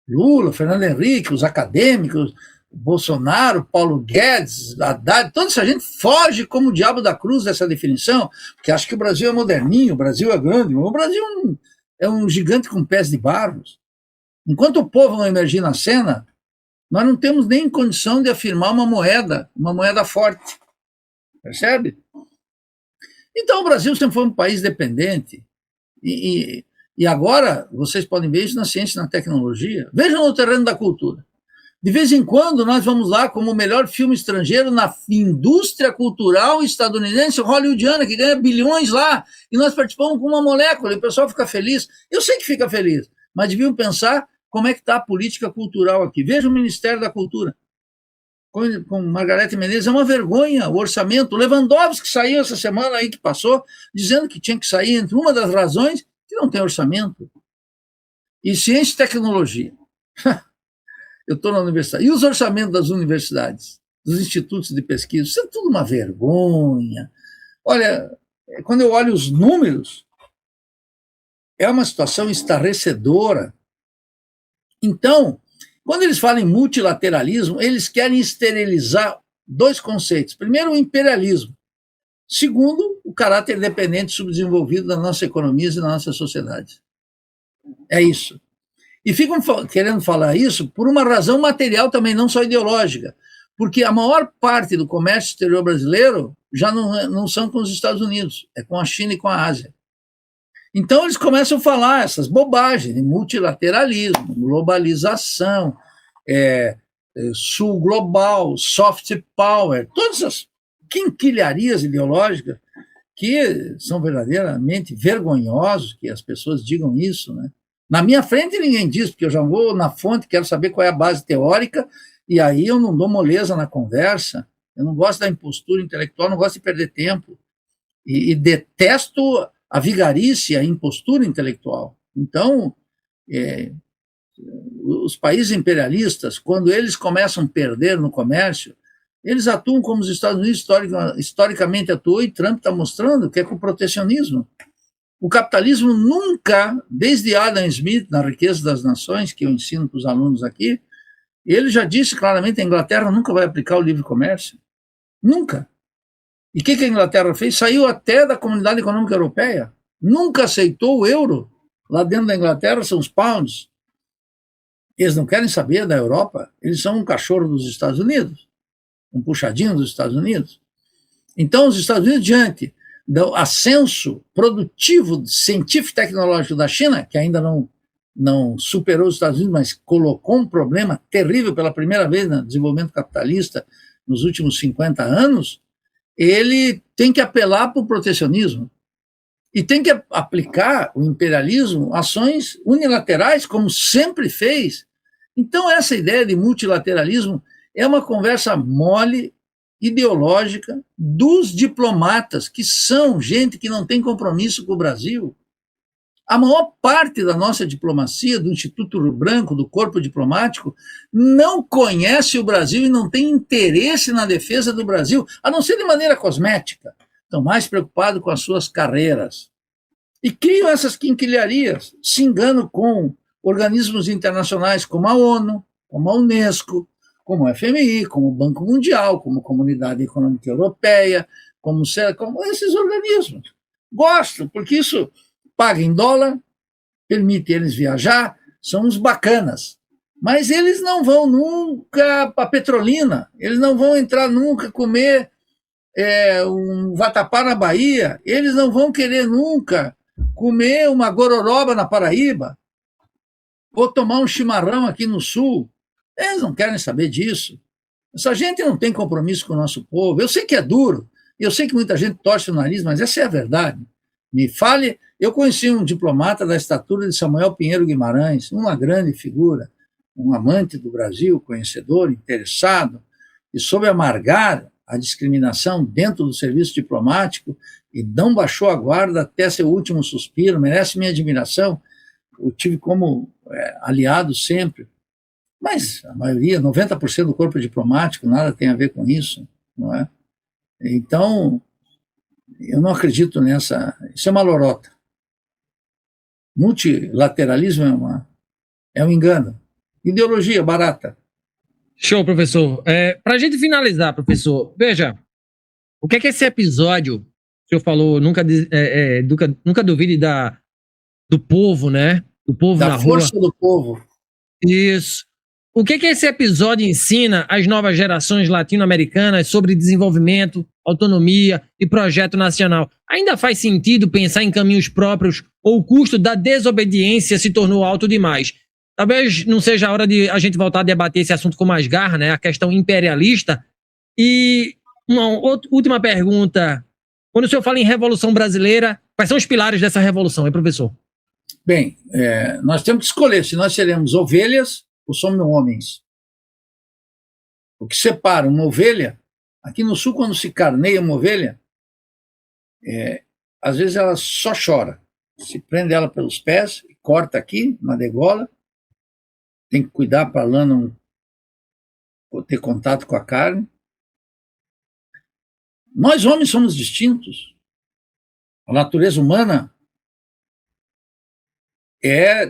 Lula, Fernando Henrique, os acadêmicos, Bolsonaro, Paulo Guedes, Haddad, toda essa gente foge como o diabo da cruz dessa definição, porque acha que o Brasil é moderninho, o Brasil é grande. O Brasil é um gigante com pés de barros. Enquanto o povo não emergir na cena, nós não temos nem condição de afirmar uma moeda forte. Percebe? Então o Brasil sempre foi um país dependente. E agora, vocês podem ver isso na ciência e na tecnologia. Vejam no terreno da cultura. De vez em quando, nós vamos lá como o melhor filme estrangeiro na indústria cultural estadunidense, hollywoodiana, que ganha bilhões lá, e nós participamos com uma molécula, e o pessoal fica feliz. Eu sei que fica feliz, mas deviam pensar como é que está a política cultural aqui. Veja o Ministério da Cultura. Com Margarete Menezes, é uma vergonha o orçamento. O Lewandowski saiu essa semana aí que passou, dizendo que tinha que sair, entre uma das razões, que não tem orçamento. E ciência e tecnologia. Eu estou na universidade. E os orçamentos das universidades, dos institutos de pesquisa? Isso é tudo uma vergonha. Olha, quando eu olho os números, é uma situação estarrecedora. Então, quando eles falam em multilateralismo, eles querem esterilizar dois conceitos. Primeiro, o imperialismo. Segundo, o caráter dependente e subdesenvolvido das nossas economias e da nossa sociedade. É isso. E ficam querendo falar isso por uma razão material também, não só ideológica. Porque a maior parte do comércio exterior brasileiro já não são com os Estados Unidos, é com a China e com a Ásia. Então eles começam a falar essas bobagens de multilateralismo, globalização, sul global, soft power, todas as quinquilharias ideológicas que são verdadeiramente vergonhosos que as pessoas digam isso, né? Na minha frente ninguém diz, porque eu já vou na fonte, quero saber qual é a base teórica, e aí eu não dou moleza na conversa, eu não gosto da impostura intelectual, não gosto de perder tempo, e detesto a vigarice, a impostura intelectual. Então, os países imperialistas, quando eles começam a perder no comércio, eles atuam como os Estados Unidos historicamente atuou, e Trump está mostrando que é com o protecionismo. O capitalismo nunca, desde Adam Smith, na Riqueza das Nações, que eu ensino para os alunos aqui, ele já disse claramente que a Inglaterra nunca vai aplicar o livre comércio. Nunca. E o que a Inglaterra fez? Saiu até da Comunidade Econômica Europeia. Nunca aceitou o euro. Lá dentro da Inglaterra são os pounds. Eles não querem saber da Europa. Eles são um cachorro dos Estados Unidos. Um puxadinho dos Estados Unidos. Então, os Estados Unidos, diante do ascenso produtivo, científico e tecnológico da China, que ainda não superou os Estados Unidos, mas colocou um problema terrível pela primeira vez no desenvolvimento capitalista nos últimos 50 anos, ele tem que apelar para o protecionismo e tem que aplicar o imperialismo, ações unilaterais, como sempre fez, Então, essa ideia de multilateralismo é uma conversa mole, ideológica, dos diplomatas, que são gente que não tem compromisso com o Brasil. A maior parte da nossa diplomacia, do Instituto Rio Branco, do corpo diplomático, não conhece o Brasil e não tem interesse na defesa do Brasil, a não ser de maneira cosmética. Estão mais preocupados com as suas carreiras. E criam essas quinquilharias, se enganam com organismos internacionais como a ONU, como a Unesco, como o FMI, como o Banco Mundial, como a Comunidade Econômica Europeia, como esses organismos. Gosto, porque isso paga em dólar, permite eles viajar, são uns bacanas. Mas eles não vão nunca para Petrolina, eles não vão entrar nunca comer um vatapá na Bahia, eles não vão querer nunca comer uma gororoba na Paraíba, ou tomar um chimarrão aqui no Sul. Eles não querem saber disso. Essa gente não tem compromisso com o nosso povo. Eu sei que é duro, eu sei que muita gente torce o nariz, mas essa é a verdade. Me fale, eu conheci um diplomata da estatura de Samuel Pinheiro Guimarães, uma grande figura, um amante do Brasil, conhecedor, interessado, e soube amargar a discriminação dentro do serviço diplomático e não baixou a guarda até seu último suspiro, merece minha admiração, eu tive como aliado sempre, mas a maioria, 90% do corpo diplomático, nada tem a ver com isso, não é? Então, eu não acredito nessa, isso é uma lorota. Multilateralismo é um engano. Ideologia barata. Show, professor. Para a gente finalizar, professor, veja, o que é que esse episódio, o senhor falou, nunca duvide do povo, né? Do povo na rua. Da força do povo. Isso. O que é que esse episódio ensina às novas gerações latino-americanas sobre desenvolvimento, autonomia e projeto nacional? Ainda faz sentido pensar em caminhos próprios ou o custo da desobediência se tornou alto demais? Talvez não seja a hora de a gente voltar a debater esse assunto com mais garra, né? A questão imperialista. E uma última pergunta. Quando o senhor fala em Revolução Brasileira, quais são os pilares dessa revolução, hein, professor? Bem, nós temos que escolher se nós seremos ovelhas ou somos homens. O que separa uma ovelha, aqui no Sul, quando se carneia uma ovelha, às vezes ela só chora. Se prende ela pelos pés, corta aqui, na degola, tem que cuidar para a lã não ter contato com a carne. Nós, homens, somos distintos. A natureza humana é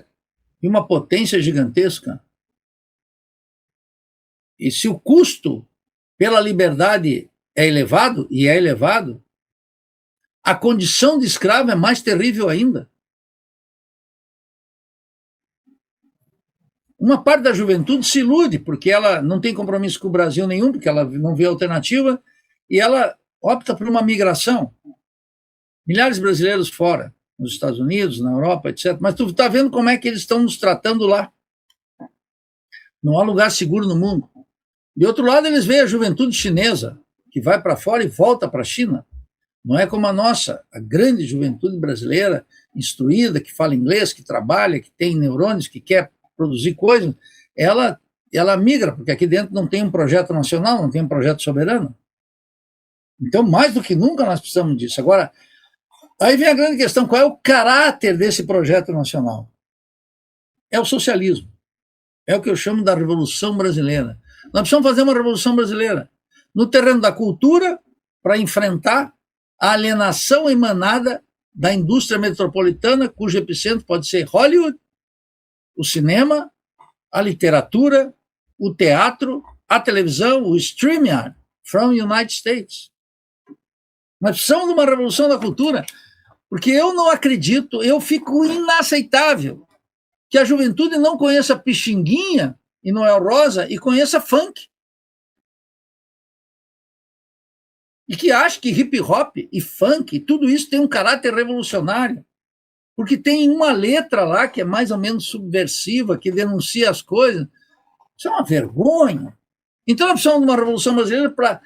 de uma potência gigantesca. E se o custo pela liberdade é elevado, e é elevado, a condição de escravo é mais terrível ainda. Uma parte da juventude se ilude, porque ela não tem compromisso com o Brasil nenhum, porque ela não vê alternativa, e ela opta por uma migração. Milhares de brasileiros fora, nos Estados Unidos, na Europa, etc. Mas tu está vendo como é que eles estão nos tratando lá. Não há lugar seguro no mundo. De outro lado, eles veem a juventude chinesa, que vai para fora e volta para a China. Não é como a nossa, a grande juventude brasileira, instruída, que fala inglês, que trabalha, que tem neurônios, que quer produzir coisas, ela migra, porque aqui dentro não tem um projeto nacional, não tem um projeto soberano. Então, mais do que nunca, nós precisamos disso. Agora, aí vem a grande questão, qual é o caráter desse projeto nacional? É o socialismo. É o que eu chamo da Revolução Brasileira. Nós precisamos fazer uma Revolução Brasileira no terreno da cultura para enfrentar a alienação emanada da indústria metropolitana, cujo epicentro pode ser Hollywood, o cinema, a literatura, o teatro, a televisão, o StreamYard, from United States. Nós precisamos de uma revolução da cultura, porque eu não acredito, eu fico inaceitável que a juventude não conheça Pixinguinha e Noel Rosa e conheça funk. E que ache que hip hop e funk, tudo isso tem um caráter revolucionário. Porque tem uma letra lá que é mais ou menos subversiva, que denuncia as coisas. Isso é uma vergonha. Então nós precisamos de uma revolução brasileira para,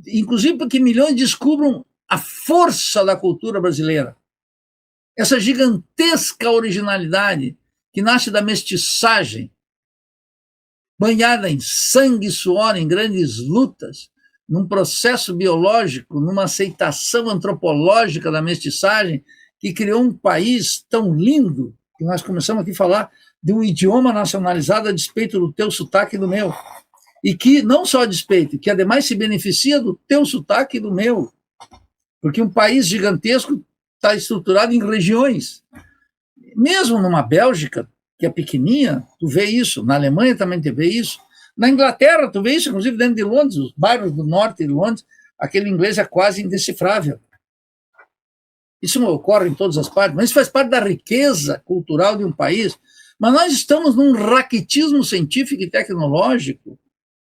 inclusive, para que milhões descubram a força da cultura brasileira. Essa gigantesca originalidade que nasce da mestiçagem banhada em sangue e suor, em grandes lutas, num processo biológico, numa aceitação antropológica da mestiçagem, que criou um país tão lindo, que nós começamos aqui a falar de um idioma nacionalizado a despeito do teu sotaque e do meu. E que, não só a despeito, que ademais se beneficia do teu sotaque e do meu. Porque um país gigantesco está estruturado em regiões. Mesmo numa Bélgica, que é pequenininha, tu vê isso. Na Alemanha também tu vê isso. Na Inglaterra, tu vê isso, inclusive dentro de Londres, os bairros do norte de Londres, aquele inglês é quase indecifrável. Isso não ocorre em todas as partes, mas isso faz parte da riqueza cultural de um país. Mas nós estamos num raquitismo científico e tecnológico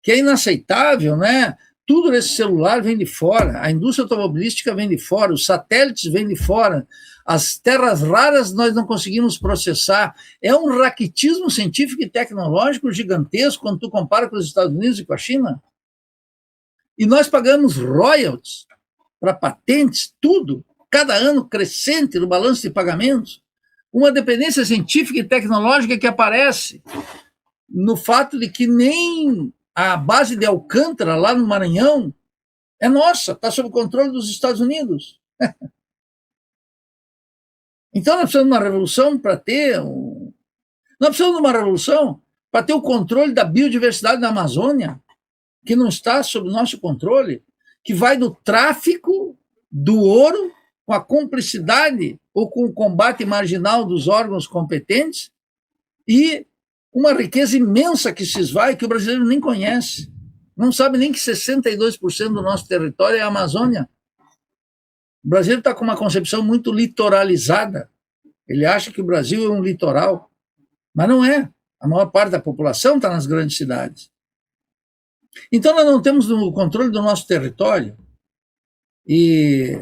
que é inaceitável, né? Tudo nesse celular vem de fora, a indústria automobilística vem de fora, os satélites vêm de fora, as terras raras nós não conseguimos processar. É um raquitismo científico e tecnológico gigantesco quando tu compara com os Estados Unidos e com a China. E nós pagamos royalties para patentes, tudo, cada ano crescente no balanço de pagamentos. Uma dependência científica e tecnológica que aparece no fato de que nem a base de Alcântara, lá no Maranhão, é nossa, está sob o controle dos Estados Unidos. Então nós precisamos de uma revolução para ter Nós precisamos de uma revolução para ter o controle da biodiversidade da Amazônia, que não está sob nosso controle, que vai do tráfico do ouro com a cumplicidade ou com o combate marginal dos órgãos competentes e uma riqueza imensa que se esvai, que o brasileiro nem conhece. Não sabe nem que 62% do nosso território é a Amazônia. O Brasil está com uma concepção muito litoralizada. Ele acha que o Brasil é um litoral, mas não é. A maior parte da população está nas grandes cidades. Então, nós não temos o controle do nosso território e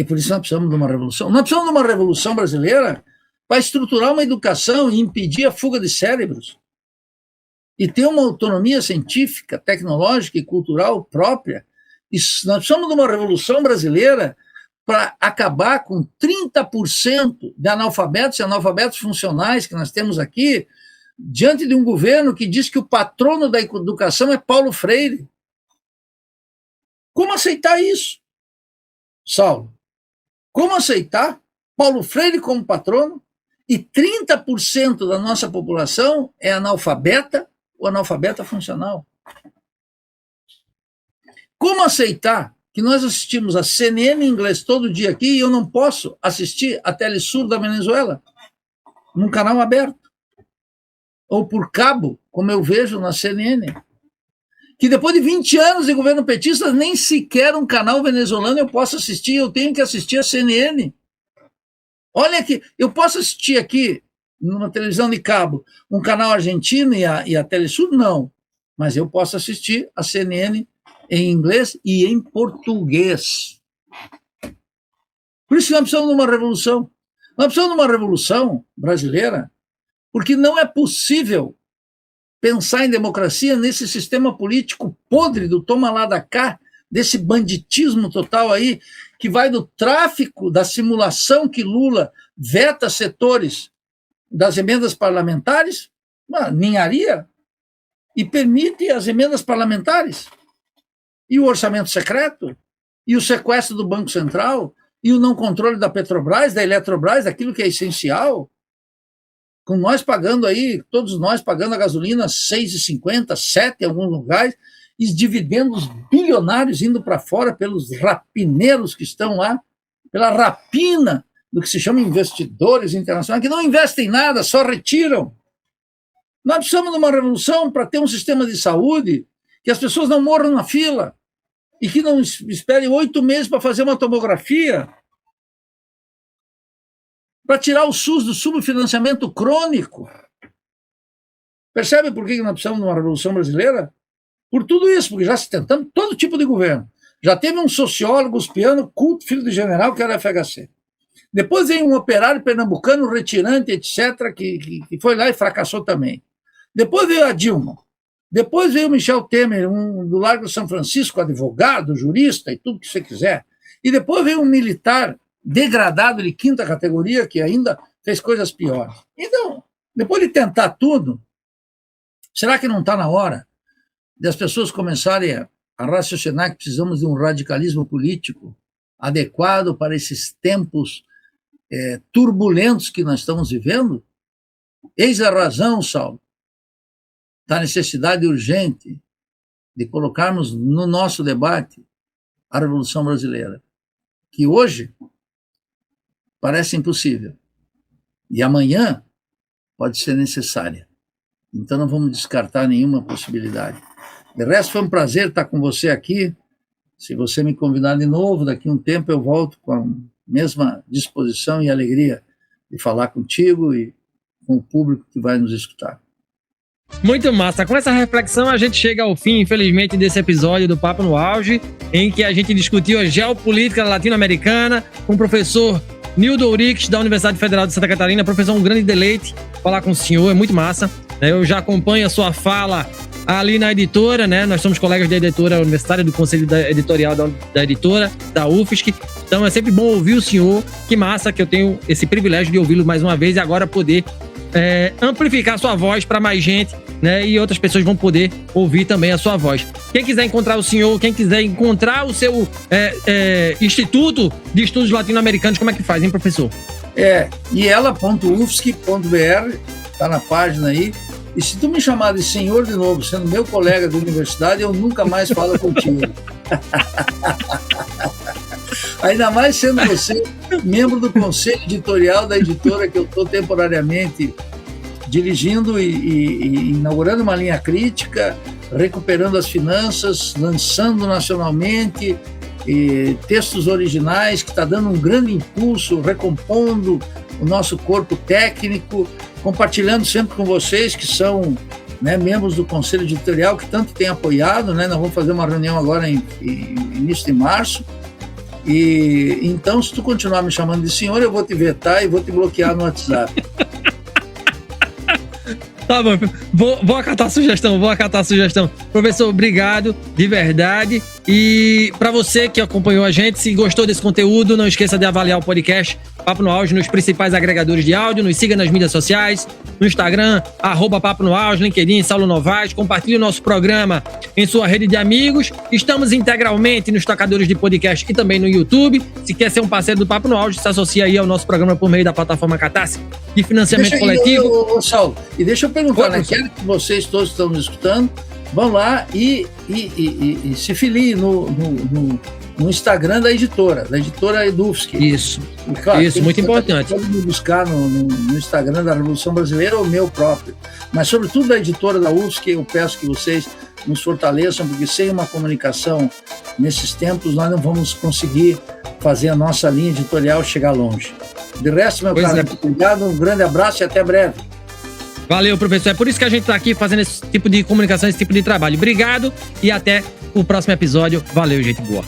por isso nós precisamos de uma revolução. Nós precisamos de uma revolução brasileira para estruturar uma educação e impedir a fuga de cérebros e ter uma autonomia científica, tecnológica e cultural própria. Nós precisamos de uma revolução brasileira para acabar com 30% de analfabetos e analfabetos funcionais que nós temos aqui, diante de um governo que diz que o patrono da educação é Paulo Freire. Como aceitar isso, Saulo? Como aceitar Paulo Freire como patrono e 30% da nossa população é analfabeta ou analfabeta funcional? Como aceitar que nós assistimos a CNN em inglês todo dia aqui e eu não posso assistir a Telesur da Venezuela num canal aberto? Ou por cabo, como eu vejo na CNN? Que depois de 20 anos de governo petista, nem sequer um canal venezuelano eu posso assistir, eu tenho que assistir a CNN. Olha aqui, eu posso assistir aqui, numa televisão de cabo, um canal argentino e a Telesur? Não. Mas eu posso assistir a CNN em inglês e em português. Por isso que nós precisamos de uma revolução. Nós precisamos de uma revolução brasileira, porque não é possível pensar em democracia nesse sistema político podre do toma lá da cá, desse banditismo total aí, que vai do tráfico, da simulação que Lula veta setores das emendas parlamentares, uma ninharia, e permite as emendas parlamentares, e o orçamento secreto, e o sequestro do Banco Central, e o não controle da Petrobras, da Eletrobras, daquilo que é essencial, com nós pagando aí, todos nós pagando a gasolina R$ 6,50, R$ 7 em alguns lugares, e dividendos bilionários indo para fora pelos rapineiros que estão lá, pela rapina do que se chama investidores internacionais, que não investem em nada, só retiram. Nós precisamos de uma revolução para ter um sistema de saúde que as pessoas não morram na fila e que não esperem 8 meses para fazer uma tomografia, para tirar o SUS do subfinanciamento crônico. Percebe por que nós precisamos de uma revolução brasileira? Por tudo isso, porque já se tentamos todo tipo de governo. Já teve um sociólogo uspiano, culto, filho de general, que era FHC. Depois veio um operário pernambucano, retirante, etc., que foi lá e fracassou também. Depois veio a Dilma. Depois veio o Michel Temer, do Largo de São Francisco, advogado, jurista e tudo que você quiser. E depois veio um militar degradado de 5ª categoria, que ainda fez coisas piores. Então, depois de tentar tudo, Será que não está na hora das pessoas começarem a raciocinar que precisamos de um radicalismo político adequado para esses tempos turbulentos que nós estamos vivendo? Eis a razão, Saulo, da necessidade urgente de colocarmos no nosso debate a Revolução Brasileira, que hoje parece impossível e amanhã pode ser necessária. Então não vamos descartar nenhuma possibilidade. De resto, foi um prazer estar com você aqui. Se você me convidar de novo, daqui a um tempo eu volto com a mesma disposição e alegria de falar contigo e com o público que vai nos escutar. Muito massa. Com essa reflexão, a gente chega ao fim, infelizmente, desse episódio do Papo no Auge, em que a gente discutiu a geopolítica latino-americana com o professor Nildo Ourix, da Universidade Federal de Santa Catarina. Professor, um grande deleite falar com o senhor, é muito massa. Eu já acompanho a sua fala ali na editora, né? Nós somos colegas da editora universitária, do conselho editorial da editora, da UFSC. Então é sempre bom ouvir o senhor. Que massa que eu tenho esse privilégio de ouvi-lo mais uma vez e agora poder amplificar sua voz para mais gente, né? E outras pessoas vão poder ouvir também a sua voz. Quem quiser encontrar o senhor, quem quiser encontrar o seu Instituto de Estudos Latino-Americanos, como é que faz, hein, professor? iela.ufsc.br, tá na página aí. E se tu me chamar de senhor de novo, sendo meu colega da universidade, eu nunca mais falo contigo. Ainda mais sendo você membro do conselho editorial da editora que eu estou temporariamente dirigindo e inaugurando uma linha crítica, recuperando as finanças, lançando nacionalmente textos originais, que está dando um grande impulso, recompondo o nosso corpo técnico, compartilhando sempre com vocês que são, né, membros do conselho editorial, que tanto têm apoiado, né? Nós vamos fazer uma reunião agora em início de março. E então, se tu continuar me chamando de senhor, eu vou te vetar e vou te bloquear no WhatsApp. Tá bom, vou acatar a sugestão, Professor, obrigado, de verdade. E para você que acompanhou a gente, se gostou desse conteúdo, não esqueça de avaliar o podcast Papo no Auge nos principais agregadores de áudio, nos siga nas mídias sociais, no Instagram, @Papo no Auge, LinkedIn, Saulo Novaes, compartilhe o nosso programa em sua rede de amigos. Estamos integralmente nos tocadores de podcast e também no YouTube. Se quer ser um parceiro do Papo no Auge, se associa aí ao nosso programa por meio da plataforma Catarse de financiamento coletivo. Saulo, e deixa eu perguntar, né? Quero que vocês todos estão nos escutando, vão lá e se filiem no Instagram da editora EduFSC. Isso, claro, isso, muito importante. Pode me buscar no Instagram da Revolução Brasileira ou meu próprio. Mas, sobretudo, da editora da UFSC, eu peço que vocês nos fortaleçam, porque sem uma comunicação nesses tempos, nós não vamos conseguir fazer a nossa linha editorial chegar longe. De resto, meu caro, obrigado, um grande abraço e até breve. Valeu, professor. É por isso que a gente está aqui fazendo esse tipo de comunicação, esse tipo de trabalho. Obrigado e até o próximo episódio. Valeu, gente boa.